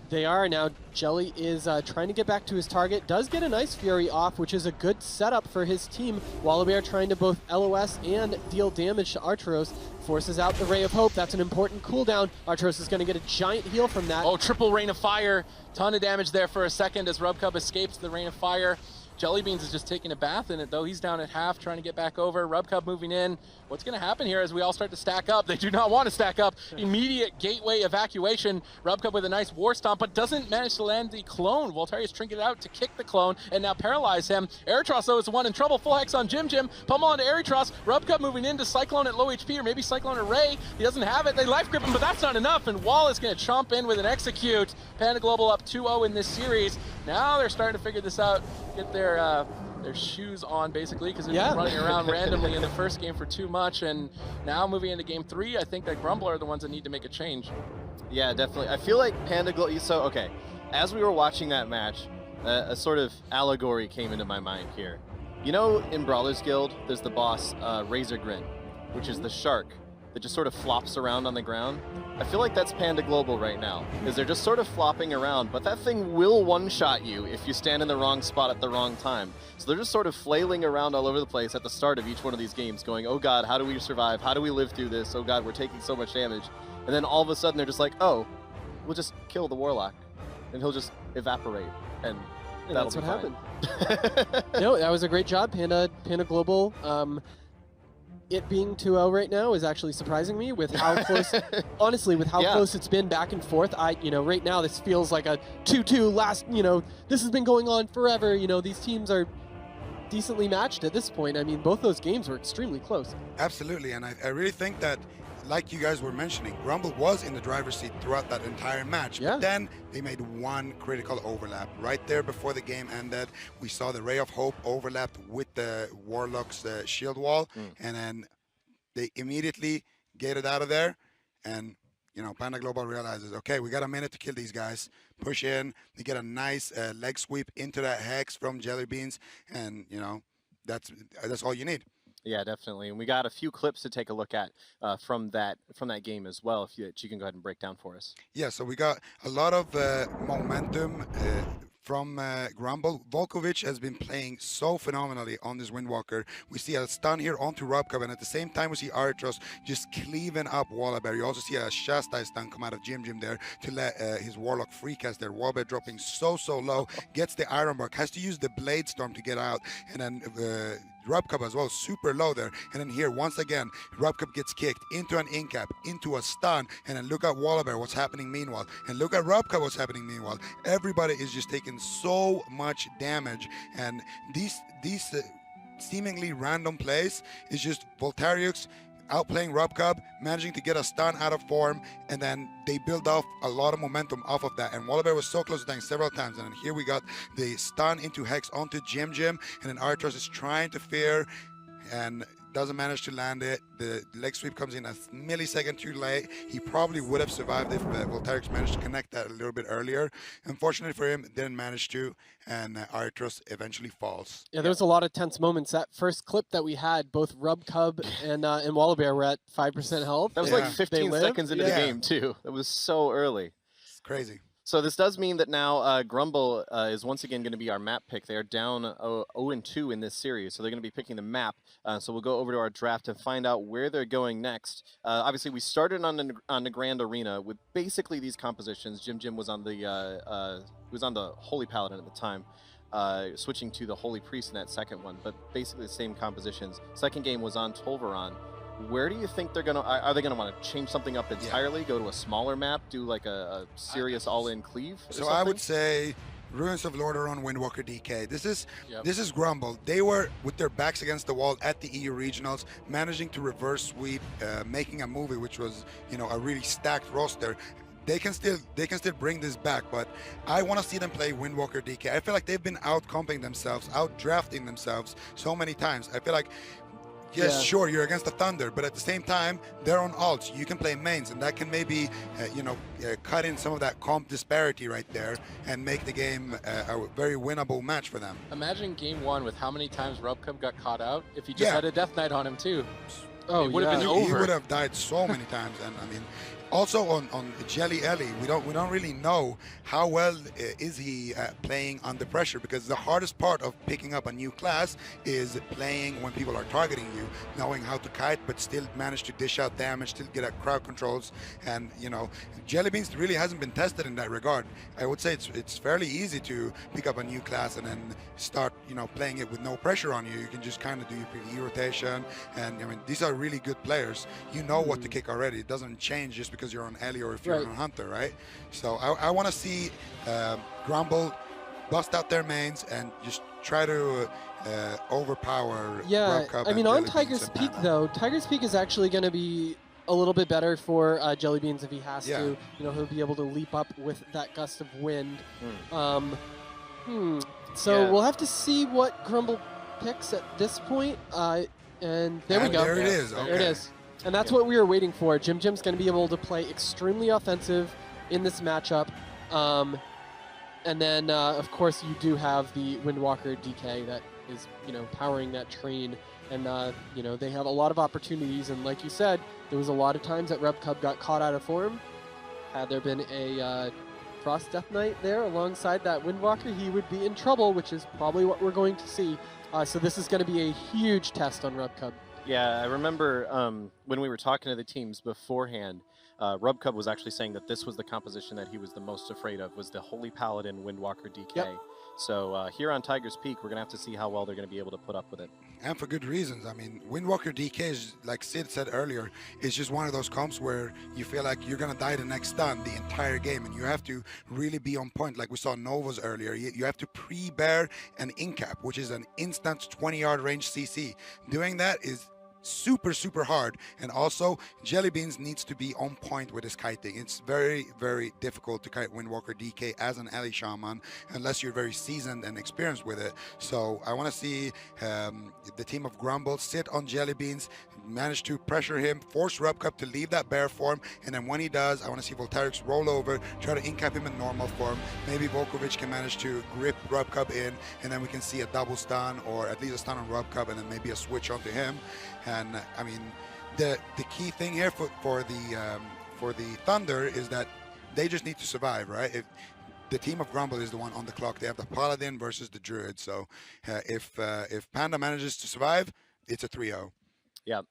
Speaker 5: They are now. Jelly is trying to get back to his target. Does get a nice Fury off, which is a good setup for his team. Wallabear trying to both LOS and deal damage to Arturos. Forces out the Ray of Hope. That's an important cooldown. Arturos is going to get a giant heal from that. Oh, triple Rain of Fire. Ton of damage there for a second as Rubcub escapes the Rain of Fire. Jellybeans is just taking a bath in it, though. He's down at half, trying to get back over. Rubcub moving in. What's going to happen here as we all start to stack up? They do not want to stack up. Immediate gateway evacuation. Rubcub with a nice War Stomp, but doesn't manage to land the clone. Voltarius trinket out to kick the clone and now paralyze him. Erytros, though, is the one in trouble. Full Hex on Jim. Pummel onto Erytros. Rubcub moving into Cyclone at low HP, or maybe Cyclone Array. He doesn't have it. They life grip him, but that's not enough, and Wall is going to chomp in with an Execute. Panda Global up 2-0 in this series. Now they're starting to figure this out, get their shoes on, basically, because they've been running around randomly in the first game for too much, and now moving into game 3, I think that Grmbl are the ones that need to make a change.
Speaker 3: Yeah, definitely. I feel like Panda Global, so, okay, as we were watching that match, a sort of allegory came into my mind here. You know, in Brawler's Guild, there's the boss, Razor Grin, which is the shark that just sort of flops around on the ground. I feel like that's Panda Global right now, is they're just sort of flopping around, but that thing will one-shot you if you stand in the wrong spot at the wrong time. So they're just sort of flailing around all over the place at the start of each one of these games, going, oh god, how do we survive? How do we live through this? Oh god, we're taking so much damage. And then all of a sudden they're just like, oh, we'll just kill the Warlock, and he'll just evaporate, and that'll
Speaker 6: that's
Speaker 3: be
Speaker 6: what
Speaker 3: fine.
Speaker 6: happened. No, that was a great job, Panda Global. It being 2-0 right now is actually surprising me with how close, honestly, with how
Speaker 3: Yeah.
Speaker 6: close it's been back and forth. Right now this feels like a 2-2 last, this has been going on forever. These teams are decently matched at this point. I mean, both those games were extremely close.
Speaker 4: Absolutely, and I really think that, like you guys were mentioning, Grmbl was in the driver's seat throughout that entire match.
Speaker 6: Yeah.
Speaker 4: But then they made one critical overlap. Right there before the game ended, we saw the Ray of Hope overlapped with the Warlock's shield wall, and then they immediately get it out of there. And, Panda Global realizes, okay, we got a minute to kill these guys. Push in. They get a nice leg sweep into that Hex from Jellybeans, and, that's all you need.
Speaker 3: Yeah, definitely. And we got a few clips to take a look at from that game as well, if you can go ahead and break down for us.
Speaker 4: Yeah, so we got a lot of momentum from Grmbl. Volkovic has been playing so phenomenally on this Windwalker. We see a stun here onto Robcub, and at the same time we see Aritros just cleaving up Wallabear. You also see a Shastai stun come out of Jim there to let his Warlock free cast there. Wallabear dropping so low, gets the Iron Bark, has to use the Blade Storm to get out, and then Robcub as well, super low there. And then here, once again, Robcub gets kicked into an incap, into a stun, and then look at Wallabear, what's happening meanwhile. And look at Robcub, what's happening meanwhile. Everybody is just taking so much damage, and these seemingly random plays is just Voltariux outplaying Robcub, managing to get a stun out of form, and then they build off a lot of momentum off of that. And Wallabear was so close to dying several times, and then here we got the stun into Hex onto Jim, and then Artros is trying to fear and doesn't manage to land it. The leg sweep comes in a millisecond too late. He probably would have survived if Voltariux managed to connect that a little bit earlier. Unfortunately for him, didn't manage to, and Artros eventually falls.
Speaker 6: Yeah, there was a lot of tense moments. That first clip that we had, both Robcub and Wallabear were at 5% health.
Speaker 3: That was
Speaker 4: Yeah.
Speaker 3: like 15 seconds into the
Speaker 4: Yeah.
Speaker 3: game, too. That was so early.
Speaker 4: It's crazy.
Speaker 3: So this does mean that now Grmbl is once again going to be our map pick. They're down 0-2 in this series, so they're going to be picking the map. So we'll go over to our draft and find out where they're going next. Obviously, we started on the Grand Arena with basically these compositions. Jim was on the Holy Paladin at the time, switching to the Holy Priest in that second one, but basically the same compositions. Second game was on Tolvaron. Where do you think they're gonna? Are they gonna want to change something up entirely? Go to a smaller map? Do like a serious all-in cleave?
Speaker 4: So I would say Ruins of Lordaeron, Windwalker DK. This is Grmbl. They were with their backs against the wall at the EU regionals, managing to reverse sweep, making a movie which was a really stacked roster. They can still bring this back, but I want to see them play Windwalker DK. I feel like they've been out-comping themselves, out-drafting themselves so many times. I feel like, yes, sure, you're against the Thunder, but at the same time, they're on alts. You can play mains, and that can maybe, cut in some of that comp disparity right there and make the game a very winnable match for them.
Speaker 5: Imagine game one with how many times Robcub got caught out if he just had a Death Knight on him too.
Speaker 6: Oh,
Speaker 5: it would have been
Speaker 4: He
Speaker 5: over.
Speaker 4: would have died so many times, and I mean, also on Jelly Ellie, we don't really know how well is he playing under pressure, because the hardest part of picking up a new class is playing when people are targeting you, knowing how to kite but still manage to dish out damage, still get at crowd controls, and Jellybeans really hasn't been tested in that regard. I would say it's fairly easy to pick up a new class and then start playing it with no pressure on you. You can just kind of do your PvE rotation, and I mean these are really good players. You know what to kick already. It doesn't change just because you're on Ellie or if you're on Hunter, right? So I want to see Grmbl bust out their mains and just try to overpower Robcub.
Speaker 6: I mean, on Tiger's Peak though, Tiger's Peak is actually going to be a little bit better for Jellybeans if he has to. He'll be able to leap up with that gust of wind. So we'll have to see what Grmbl picks at this point. And there we go.
Speaker 4: There it is.
Speaker 6: There it is. And that's what we were waiting for. Jim's going to be able to play extremely offensive in this matchup. And then, of course, you do have the Windwalker DK that is, powering that train And, you know, they have a lot of opportunities. And like you said, there was a lot of times that Rub Cub got caught out of form. Had there been a Frost Death Knight there alongside that Windwalker, he would be in trouble, which is probably what we're going to see. So this is going to be a huge test on Rub Cub.
Speaker 3: Yeah, I remember when we were talking to the teams beforehand, Rub Cub was actually saying that this was the composition that he was the most afraid of, was the Holy Paladin Windwalker DK.
Speaker 6: Yep.
Speaker 3: So here on Tiger's Peak, we're going to have to see how well they're going to be able to put up with it.
Speaker 4: And for good reasons. I mean, Windwalker DK is, like Sid said earlier, is just one of those comps where you feel like you're going to die the next stun the entire game, and you have to really be on point. Like we saw Nova's earlier, you have to pre-bear an in-cap, which is an instant 20-yard range CC. Doing that is super hard, and also Jellybeans needs to be on point with his kiting. It's very difficult to kite Windwalker DK as an ally shaman unless you're very seasoned and experienced with it. So I want to see the team of Grmbl sit on Jellybeans, manage to pressure him, force Rub Cub to leave that bear form, and then when he does, I want to see Voltairix roll over, try to incap him in normal form. Maybe Volkovich can manage to grip Rub Cub in, and then we can see a double stun, or at least a stun on Rub Cub, and then maybe a switch onto him. And I mean, the key thing here for the Thunder is that they just need to survive, right? If the team of Grmbl is the one on the clock, they have the Paladin versus the Druid. So if Panda manages to survive, it's a 3-0.
Speaker 3: Yeah.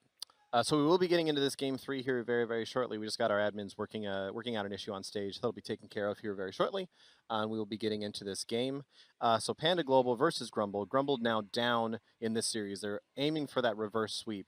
Speaker 3: So we will be getting into this game 3 here very shortly. We just got our admins working out an issue on stage. That'll be taken care of here very shortly. And we will be getting into this game. So Panda Global versus Grmbl. Grmbl now down in this series. They're aiming for that reverse sweep,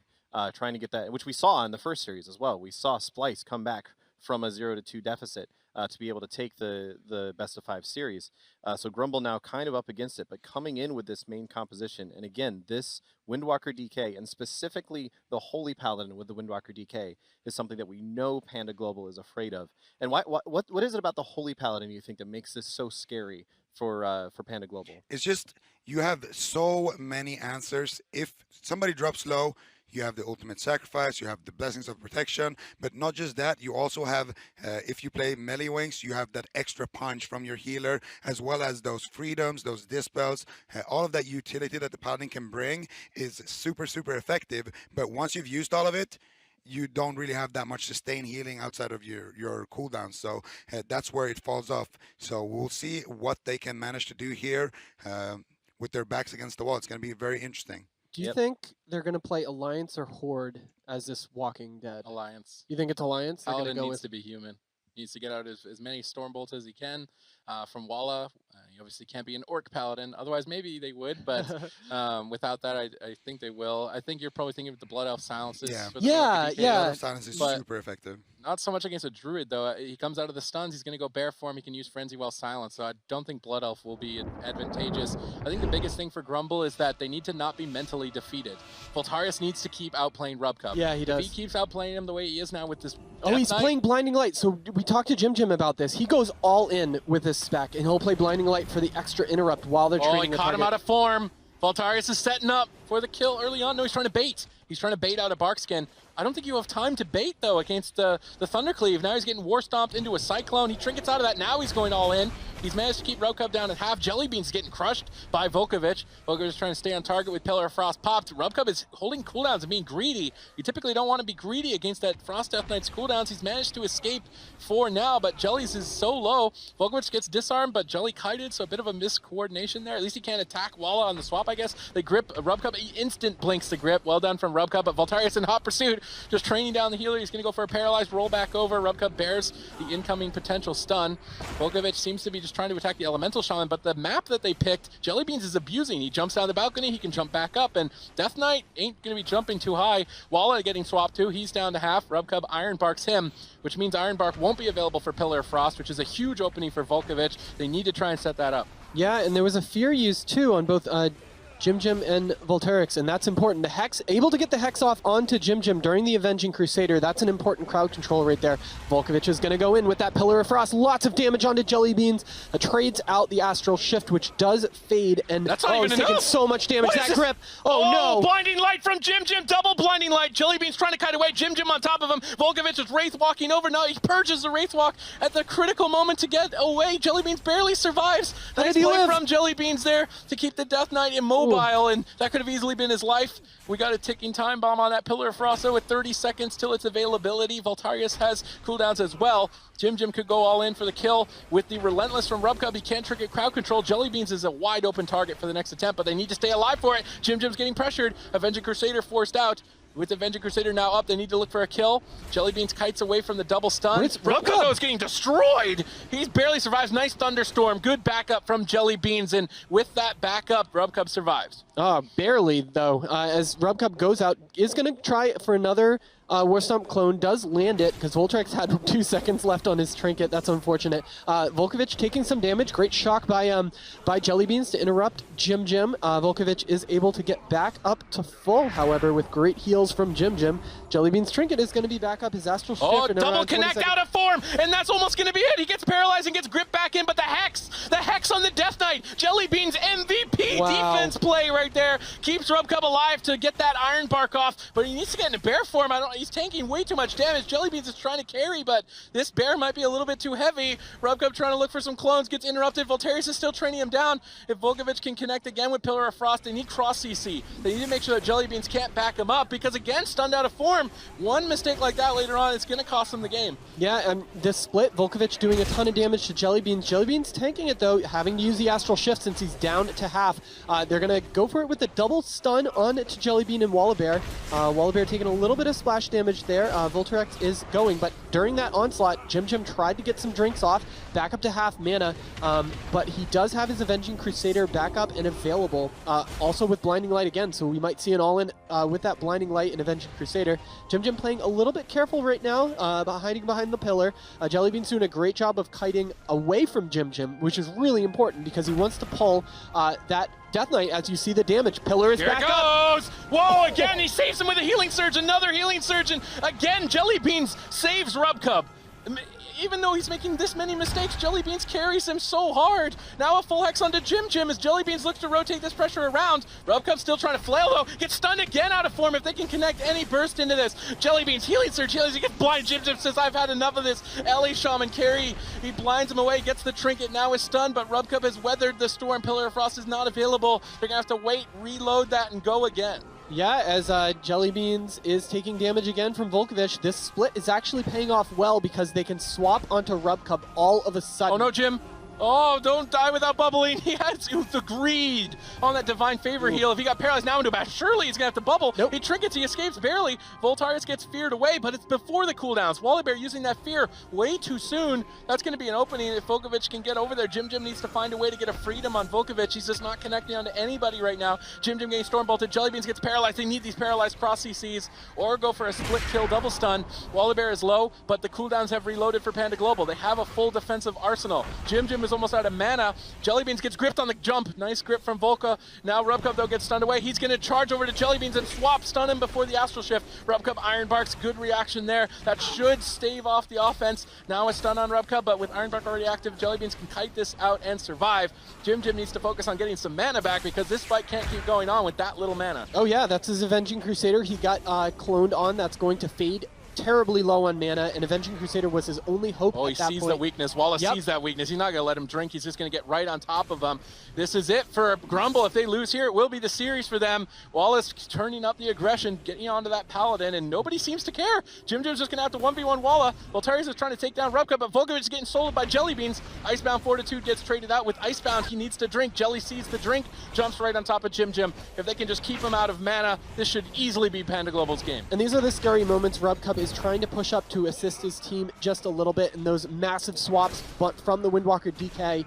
Speaker 3: trying to get that, which we saw in the first series as well. We saw Splice come back from a 0-2 deficit to be able to take the best of 5 series. So Grmbl now kind of up against it, but coming in with this main composition. And again, this Windwalker DK, and specifically the Holy Paladin with the Windwalker DK, is something that we know Panda Global is afraid of. And what is it about the Holy Paladin you think that makes this so scary for Panda Global?
Speaker 4: It's just, you have so many answers. If somebody drops low, you have the ultimate sacrifice, you have the blessings of protection, but not just that, you also have, if you play melee wings, you have that extra punch from your healer, as well as those freedoms, those dispels. All of that utility that the Paladin can bring is super effective, but once you've used all of it, you don't really have that much sustained healing outside of your cooldown. So that's where it falls off. So we'll see what they can manage to do here with their backs against the wall. It's going to be very interesting.
Speaker 6: Do you think they're going to play Alliance or Horde as this Walking Dead?
Speaker 5: Alliance.
Speaker 6: You think it's Alliance?
Speaker 5: Paladin needs to be human. He needs to get out as many Stormbolts as he can from Walla. You obviously can't be an Orc Paladin. Otherwise, maybe they would, but without that, I think they will. I think you're probably thinking of the Blood Elf silences.
Speaker 6: Yeah.
Speaker 4: Blood Elf silence is super effective.
Speaker 5: Not so much against a Druid, though. He comes out of the stuns. He's going to go bear form. He can use Frenzy while silent, so I don't think Blood Elf will be advantageous. I think the biggest thing for Grmbl is that they need to not be mentally defeated. Voltairix needs to keep outplaying Rub Cub.
Speaker 6: Yeah, he does.
Speaker 5: If he keeps outplaying him the way he is now with this
Speaker 6: he's playing Blinding Light. So we talked to Jim about this. He goes all in with this spec, and he'll play Blinding Light for the extra interrupt while they're trading
Speaker 5: he caught him out of form. Voltairix is setting up for the kill early on. No, he's trying to bait. He's trying to bait out a Barkskin. I don't think you have time to bait, though, against the Thundercleave. Now he's getting War Stomped into a Cyclone. He trinkets out of that. Now he's going all in. He's managed to keep Rub Cub down at half. Jellybean's getting crushed by Volkovich. Volkovich is trying to stay on target with Pillar of Frost popped. Rub Cub is holding cooldowns and being greedy. You typically don't want to be greedy against that Frost Death Knight's cooldowns. He's managed to escape for now, but Jelly's is so low. Volkovich gets disarmed, but Jelly kited, so a bit of a miscoordination there. At least he can't attack Walla on the swap, I guess. They grip Rub Cub. He instant blinks the grip. Well done from Rub Cub, but Voltairix in hot pursuit, just training down the healer. He's going to go for a paralyzed roll back over. Rub Cub bears the incoming potential stun. Volkovich seems to be just trying to attack the Elemental Shaman, but the map that they picked, Jellybeans is abusing. He jumps down the balcony, he can jump back up, and Death Knight ain't going to be jumping too high. Walla getting swapped too. He's down to half. Rub Cub Iron Barks him, which means Iron Bark won't be available for Pillar of Frost, which is a huge opening for Volkovich. They need to try and set that up.
Speaker 6: Yeah, and there was a fear used too on both Jim and Voltairix, and that's important. The Hex, able to get the Hex off onto Jim during the Avenging Crusader. That's an important crowd control right there. Volkovich is going to go in with that Pillar of Frost. Lots of damage onto Jellybeans. Trades out the Astral Shift, which does fade, and
Speaker 5: that's not even
Speaker 6: he's taking so much damage. That grip. Oh no!
Speaker 5: Blinding Light from Jim. Double Blinding Light. Jellybeans trying to kite away. Jim on top of him. Volkovich is Wraith walking over. Now he purges the Wraith walk at the critical moment to get away. Jellybeans barely survives. Nice play from Jellybeans there to keep the Death Knight immobile. while, and that could have easily been his life. We got a ticking time bomb on that Pillar of Frost, though, with 30 seconds till its availability. Voltarius has cooldowns as well. Jim could go all in for the kill with the Relentless from Rubcub. He can't trigger crowd control. Jellybeans is a wide open target for the next attempt, but they need to stay alive for it. Jim's getting pressured. Avenging Crusader forced out. With Avenging Crusader now up, they need to look for a kill. Jellybeans kites away from the double stun. Rubcub though is getting destroyed. He barely survives. Nice Thunderstorm. Good backup from Jellybeans, and with that backup, Rubcub survives.
Speaker 6: Barely though, as Rubcub goes out, is going to try for another Warstomp clone, does land it, because Voltrex had 2 seconds left on his trinket. That's unfortunate. Volkovich taking some damage. Great shock by Jellybeans to interrupt Jim. Volkovich is able to get back up to full, however, with great heals from Jim. Jellybeans' trinket is going to be back up. His Astral Shift.
Speaker 5: Oh, double connect out of form, and that's almost going to be it. He gets paralyzed and gets gripped back in, but the Hex on the Death Knight. Jellybeans' MVP defense play right there. Keeps Rubcub alive to get that Iron Bark off, but he needs to get into bear form. He's tanking way too much damage. Jellybeans is trying to carry, but this bear might be a little bit too heavy. Rubcub trying to look for some clones, gets interrupted. Voltarius is still training him down. If Volkovich can connect again with Pillar of Frost, they need cross CC. They need to make sure that Jellybeans can't back him up, because again, stunned out of form. One mistake like that later on, it's going to cost them the game. Yeah, and this split, Volkovich doing a ton of damage to Jellybeans. Jellybeans tanking it though, having to use the Astral Shift since he's down to half. They're going to go for it with the double stun on to Jellybean and Wallabear. Wallabear taking a little bit of splash damage there. Voltrex is going, but during that onslaught, Jim tried to get some drinks off, back up to half mana, but he does have his Avenging Crusader back up and available, also with Blinding Light again, so we might see an all-in with that Blinding Light and Avenging Crusader. Jim playing a little bit careful right now, hiding behind the pillar. Jellybean's doing a great job of kiting away from Jim, which is really important because he wants to pull that Death Knight. As you see the damage, Pillar is back up. Whoa, again, he saves him with a Healing Surge, another Healing Surge, and again, Jellybeans saves Rubcub. Even though he's making this many mistakes, Jellybeans carries him so hard. Now a full Hex onto Jim as Jellybeans looks to rotate this pressure around. Rubcub's still trying to flail though, gets stunned again out of form. If they can connect any burst into this. Jellybeans, Healing Surge, he gets blind. Jim says, I've had enough of this. LA Shaman carry, he blinds him away, gets the trinket, now is stunned, but Rubcub has weathered the storm. Pillar of Frost is not available. They're gonna have to wait, reload that, and go again.
Speaker 6: Yeah, as Jellybeans is taking damage again from Volkovich, this split is actually paying off well because they can swap onto Rubcub all of a sudden.
Speaker 5: Oh no, Jim. Oh, don't die without bubbling. He has the greed on that Divine Favor heal. If he got paralyzed now into a bash, surely he's going to have to bubble.
Speaker 6: Nope.
Speaker 5: He trinkets, he escapes barely. Voltarius gets feared away, but it's before the cooldowns. Wallabear using that fear way too soon. That's going to be an opening if Volkovich can get over there. Jim needs to find a way to get a freedom on Volkovich. He's just not connecting onto anybody right now. Jim getting storm bolted. Jellybeans gets paralyzed. They need these paralyzed cross CCs or go for a split kill double stun. Wallabear is low, but the cooldowns have reloaded for Panda Global. They have a full defensive arsenal. Jim is almost out of mana. Jellybeans gets gripped on the jump. Nice grip from Volka. Now Rubcub though gets stunned away. He's going to charge over to Jellybeans and swap, stun him before the Astral Shift. Rubcub Iron Barks, good reaction there. That should stave off the offense. Now a stun on Rubcub, but with Iron Bark already active, Jellybeans can kite this out and survive. Jim needs to focus on getting some mana back because this fight can't keep going on with that little mana.
Speaker 6: Oh yeah, that's his Avenging Crusader. He got cloned on. That's going to fade terribly low on mana, and Avenging Crusader was his only hope.
Speaker 5: Oh, he sees the weakness. Wallace sees that weakness. He's not going to let him drink. He's just going to get right on top of him. This is it for Grmbl. If they lose here, it will be the series for them. Wallace turning up the aggression, getting onto that Paladin, and nobody seems to care. Jim's just going to have to 1v1 Walla. Voltarius is trying to take down Rubcub, but Volkovich is getting soloed by Jellybeans. Icebound Fortitude gets traded out with Icebound. He needs to drink. Jelly sees the drink, jumps right on top of Jim. If they can just keep him out of mana, this should easily be Panda Global's game.
Speaker 6: And these are the scary moments. Rubcub is trying to push up to assist his team just a little bit, and those massive swaps but from the Windwalker DK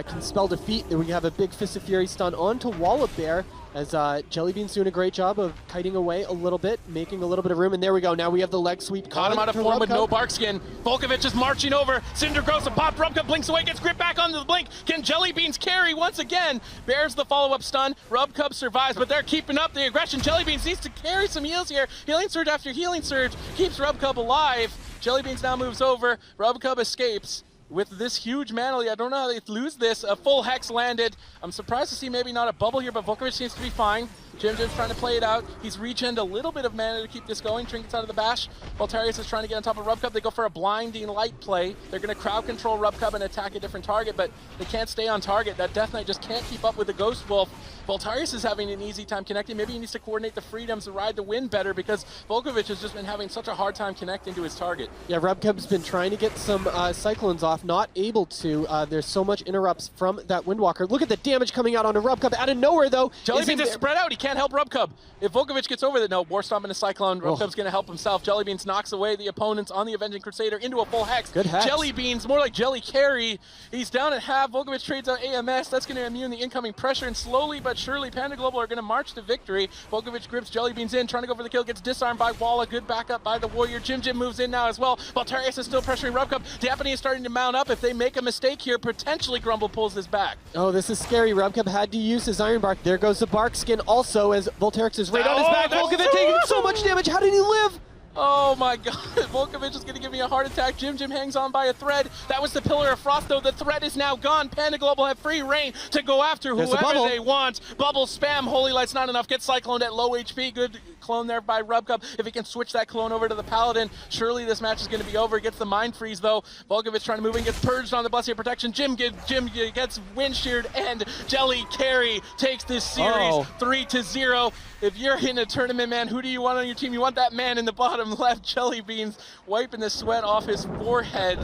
Speaker 6: can spell defeat. Then we have a big Fist of Fury stun onto Wallabear as Jellybean's doing a great job of kiting away a little bit, making a little bit of room, and there we go. Now we have the leg sweep.
Speaker 5: Caught him out of form with no Barkskin. Volkovich is marching over. Cinder Gross and Pop. Rubcub blinks away, gets gripped back onto the blink. Can Jellybeans carry once again? Bears the follow-up stun. Rubcub survives, but they're keeping up the aggression. Jellybeans needs to carry some heals here. Healing Surge after Healing Surge keeps Rubcub alive. Jellybeans now moves over. Rubcub escapes. With this huge mana lead, I don't know how they lose this. A full Hex landed. I'm surprised to see maybe not a bubble here, but Volkovich seems to be fine. Jim's trying to play it out. He's regened a little bit of mana to keep this going. Trinkets out of the bash. Voltarius is trying to get on top of Rubcub. They go for a blinding light play. They're going to crowd control Rubcub and attack a different target, but they can't stay on target. That Death Knight just can't keep up with the Ghost Wolf. Voltarius is having an easy time connecting. Maybe he needs to coordinate the freedoms to ride the wind better because Volkovich has just been having such a hard time connecting to his target.
Speaker 6: Yeah, Rubcub's been trying to get some Cyclones off, not able to. There's so much interrupts from that Windwalker. Look at the damage coming out onto Rubcub. Out of nowhere, though.
Speaker 5: Jellybeans is spread out. He can't help Rubcub. If Volkovich gets over that, no, War Stomp into Cyclone. Rubcub's going to help himself. Jellybeans knocks away the opponents on the Avenging Crusader into a full hex.
Speaker 6: Good hex.
Speaker 5: Jellybeans, more like Jelly Carry. He's down at half. Volkovich trades out AMS. That's going to immune the incoming pressure, and slowly but surely, Panda Global are going to march to victory. Volkovich grips Jellybeans in, trying to go for the kill, gets disarmed by Walla. Good backup by the Warrior. Jim moves in now as well. Voltarius is still pressuring Rubcub. Daphne is starting to mount up. If they make a mistake here, potentially Grmbl pulls this back.
Speaker 6: Oh, this is scary. Rubcub had to use his Iron Bark. There goes the Bark Skin also as Voltarix is right on his back. Volkovich taking so much damage. How did he live?
Speaker 5: Oh my god, Volkovich is going to give me a heart attack. Jim hangs on by a thread. That was the Pillar of Frost, though. The thread is now gone. Panda Global have free reign to go after whoever they want. Bubble spam. Holy Light's not enough. Gets Cycloned at low HP. Good clone there by Rubcub. If he can switch that clone over to the Paladin, surely this match is going to be over. Gets the Mind Freeze, though. Volkovich trying to move in, gets purged on the Blessing of Protection. Jim gets Wind Sheared, and Jelly Carry takes this series 3-0. If you're in a tournament, man, who do you want on your team? You want that man in the bottom left, Jellybeans, wiping the sweat off his forehead.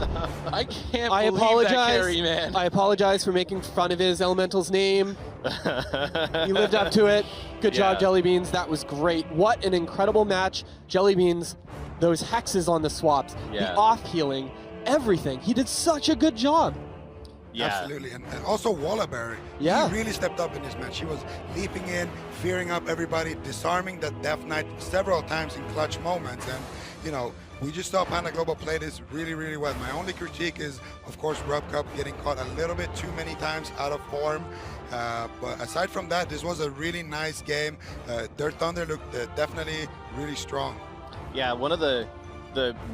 Speaker 5: I can't believe that carry, man.
Speaker 6: I apologize for making fun of his elemental's name. He lived up to it. Good job, Jellybeans. That was great. What an incredible match. Jellybeans, those hexes on the swaps, the off-healing, everything. He did such a good job.
Speaker 3: Yeah.
Speaker 4: Absolutely, and also Wallaberry.
Speaker 6: Yeah.
Speaker 4: He really stepped up in this match. He was leaping in, fearing up everybody, disarming that Death Knight several times in clutch moments. And, you know, we just saw Panda Global play this really, really well. My only critique is, of course, Rubcub getting caught a little bit too many times out of form. But aside from that, this was a really nice game. Their Thunder looked definitely really strong.
Speaker 3: Yeah, one of the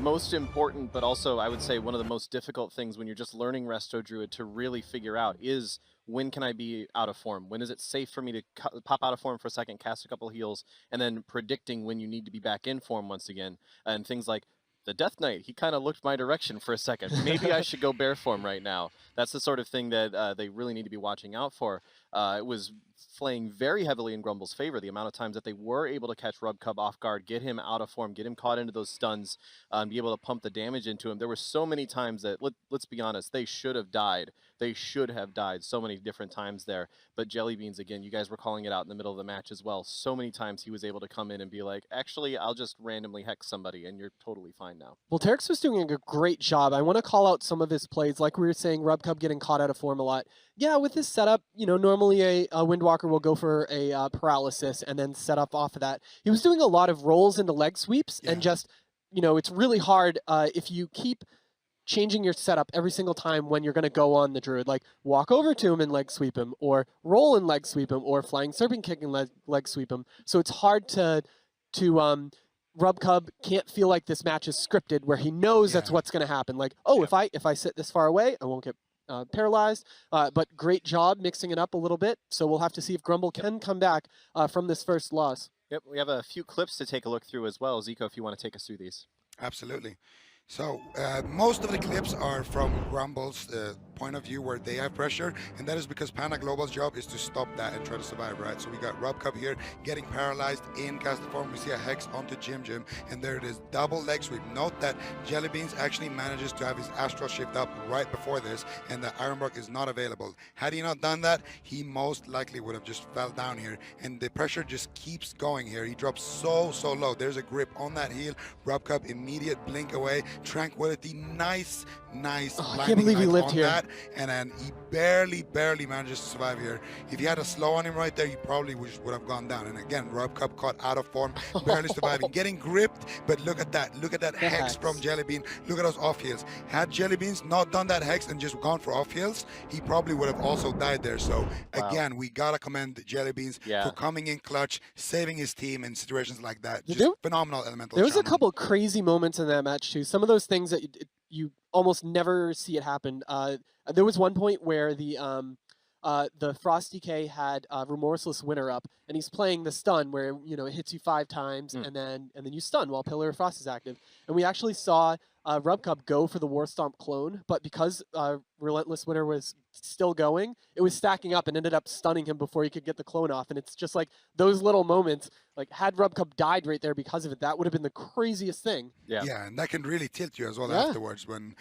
Speaker 3: most important, but also I would say one of the most difficult things when you're just learning Resto Druid to really figure out is when can I be out of form? When is it safe for me to pop out of form for a second, cast a couple heals, and then predicting when you need to be back in form once again. And things like the Death Knight, he kind of looked my direction for a second. Maybe I should go bear form right now. That's the sort of thing that they really need to be watching out for. It was playing very heavily in Grumbl's favor, the amount of times that they were able to catch Rubcub off guard, get him out of form, get him caught into those stuns, and be able to pump the damage into him. There were so many times that, let's be honest, they should have died. They should have died so many different times there. But Jellybeans, again, you guys were calling it out in the middle of the match as well. So many times he was able to come in and be like, actually, I'll just randomly hex somebody, and you're totally fine now.
Speaker 6: Well, Terex was doing a great job. I want to call out some of his plays. Like we were saying, Rubcub getting caught out of form a lot. Yeah, with this setup, you know, normally a Windwalker will go for a paralysis and then set up off of that. He was doing a lot of rolls into leg sweeps and just, you know, it's really hard if you keep changing your setup every single time when you're going to go on the Druid. Like, walk over to him and leg sweep him, or roll and leg sweep him, or flying serpent kick and leg sweep him. So it's hard to Rubcub can't feel like this match is scripted where he knows that's what's going to happen. Like, oh, if I sit this far away, I won't get paralyzed. But great job mixing it up a little bit. So we'll have to see if Grmbl can come back from this first loss.
Speaker 3: Yep, we have a few clips to take a look through as well. Zico, if you want to take us through these.
Speaker 4: Absolutely. So most of the clips are from Grumbl's point of view where they have pressure, and that is because Panda Global's job is to stop that and try to survive, right? So we got Rubcub here getting paralyzed in casted form. We see a hex onto Jim, and there it is, double leg sweep. Note that Jellybeans actually manages to have his Astral Shift up right before this, and the Ironbark is not available. Had he not done that, he most likely would have just fell down here, and the pressure just keeps going here. He drops so low. There's a grip on that heal. Rubcub immediate blink away. Tranquility, nice
Speaker 6: I can't believe he lived here.
Speaker 4: That, and then he barely manages to survive here. If he had a slow on him right there, he probably would have gone down. And again, Rubcub caught out of form, barely surviving, getting gripped. But look at that hex from Jellybean. Look at those off heals. Had Jellybeans not done that hex and just gone for off heals, he probably would have also died there. So again, we gotta commend Jellybeans for coming in clutch, saving his team in situations like that. Just phenomenal elemental.
Speaker 6: There was a couple crazy moments in that match too. Some of those things that you almost never see it happen. There was one point where the Frost DK had Remorseless Winter up, and he's playing the stun where, you know, it hits you 5 times and then you stun while Pillar of Frost is active. And we actually saw Rubcup go for the War Stomp clone, but because Relentless Winter was still going, it was stacking up and ended up stunning him before he could get the clone off. And it's just like those little moments, like had Rubcup died right there because of it, that would have been the craziest thing.
Speaker 3: Yeah.
Speaker 4: Yeah, and that can really tilt you as well
Speaker 6: Yeah.
Speaker 4: afterwards when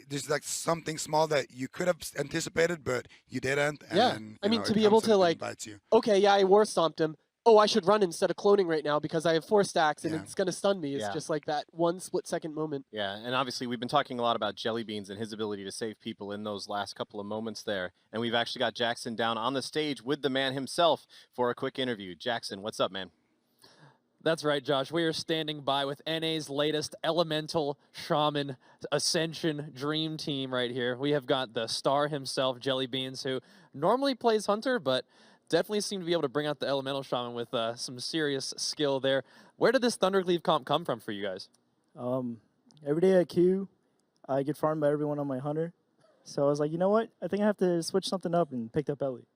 Speaker 4: there's like something small that you could have anticipated, but you didn't. And
Speaker 6: Yeah.
Speaker 4: then,
Speaker 6: I
Speaker 4: you
Speaker 6: mean,
Speaker 4: know,
Speaker 6: to
Speaker 4: it
Speaker 6: be
Speaker 4: comes
Speaker 6: able
Speaker 4: and
Speaker 6: to,
Speaker 4: it
Speaker 6: like,
Speaker 4: bites you.
Speaker 6: Okay, yeah, I War Stomped him. Oh, I should run instead of cloning right now because I have 4 stacks and
Speaker 4: Yeah.
Speaker 6: it's going to stun me. It's
Speaker 3: Yeah.
Speaker 6: just like that 1 split-second moment.
Speaker 3: Yeah, and obviously we've been talking a lot about Jelly Beans and his ability to save people in those last couple of moments there. And we've actually got Jackson down on the stage with the man himself for a quick interview. Jackson, what's up, man?
Speaker 1: That's right, Josh. We are standing by with NA's latest Elemental Shaman Ascension Dream Team right here. We have got the star himself, Jelly Beans, who normally plays Hunter, but definitely seemed to be able to bring out the Elemental Shaman with some serious skill there. Where did this Thundercleave comp come from for you guys?
Speaker 7: Every day at Q, I get farmed by everyone on my Hunter. So I was like, you know what? I think I have to switch something up and picked up Ellie.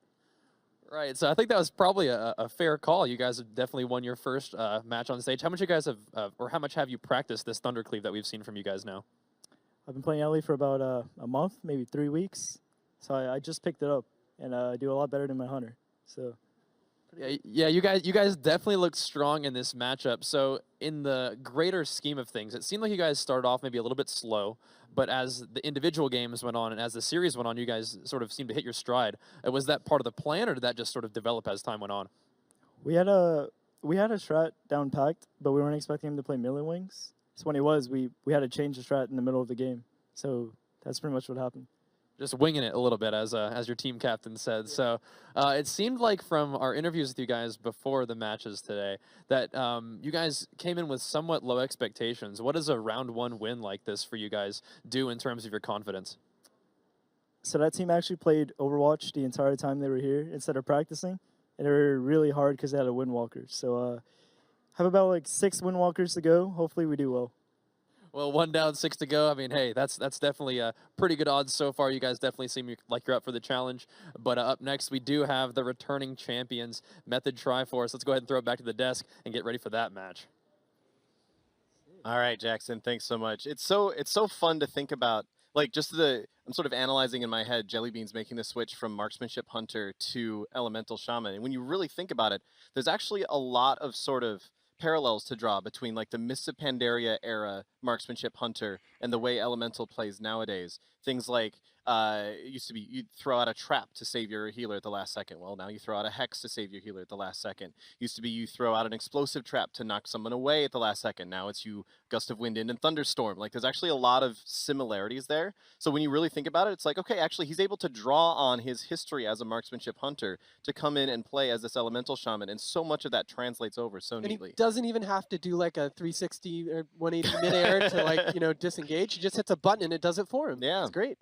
Speaker 1: Right, so I think that was probably a fair call. You guys have definitely won your first match on stage. How much you guys have, or how much have you practiced this Thundercleave that we've seen from you guys now?
Speaker 7: I've been playing Ellie for about a month, maybe 3 weeks. So I just picked it up, and I do a lot better than my Hunter. So
Speaker 1: Yeah, you guys definitely look strong in this matchup. So in the greater scheme of things, it seemed like you guys started off maybe a little bit slow, but as the individual games went on and as the series went on, you guys sort of seemed to hit your stride. Was that part of the plan, or did that just sort of develop as time went on?
Speaker 7: we had a strat down packed, but we weren't expecting him to play melee wings. So when he was, we had to change the strat in the middle of the game. So that's pretty much what happened.
Speaker 1: Just winging it a little bit, as your team captain said. So it seemed like from our interviews with you guys before the matches today that you guys came in with somewhat low expectations. What does a round 1 win like this for you guys do in terms of your confidence?
Speaker 7: So that team actually played Overwatch the entire time they were here instead of practicing. And they were really hard because they had a Windwalker. So have about like 6 Windwalkers to go. Hopefully we do well.
Speaker 1: Well, 1 down, 6 to go. I mean, hey, that's definitely pretty good odds so far. You guys definitely seem like you're up for the challenge. But up next, we do have the returning champions, Method Triforce. Let's go ahead and throw it back to the desk and get ready for that match.
Speaker 3: All right, Jackson, thanks so much. It's so fun to think about, like, I'm sort of analyzing in my head Jelly Beans making the switch from Marksmanship Hunter to Elemental Shaman. And when you really think about it, there's actually a lot of sort of parallels to draw between like the Mists of Pandaria era Marksmanship Hunter and the way Elemental plays nowadays. Things like it used to be you'd throw out a trap to save your healer at the last second. Well, now you throw out a hex to save your healer at the last second. Used to be you throw out an explosive trap to knock someone away at the last second. Now it's you Gust of Wind in and Thunderstorm. Like there's actually a lot of similarities there. So when you really think about it, it's like, okay, actually he's able to draw on his history as a Marksmanship Hunter to come in and play as this Elemental Shaman, and so much of that translates over so
Speaker 6: And
Speaker 3: neatly.
Speaker 6: he doesn't even have to do like a 360 or 180 midair to like, disengage. He just hits a button and it does it for him.
Speaker 3: Yeah.
Speaker 6: It's great.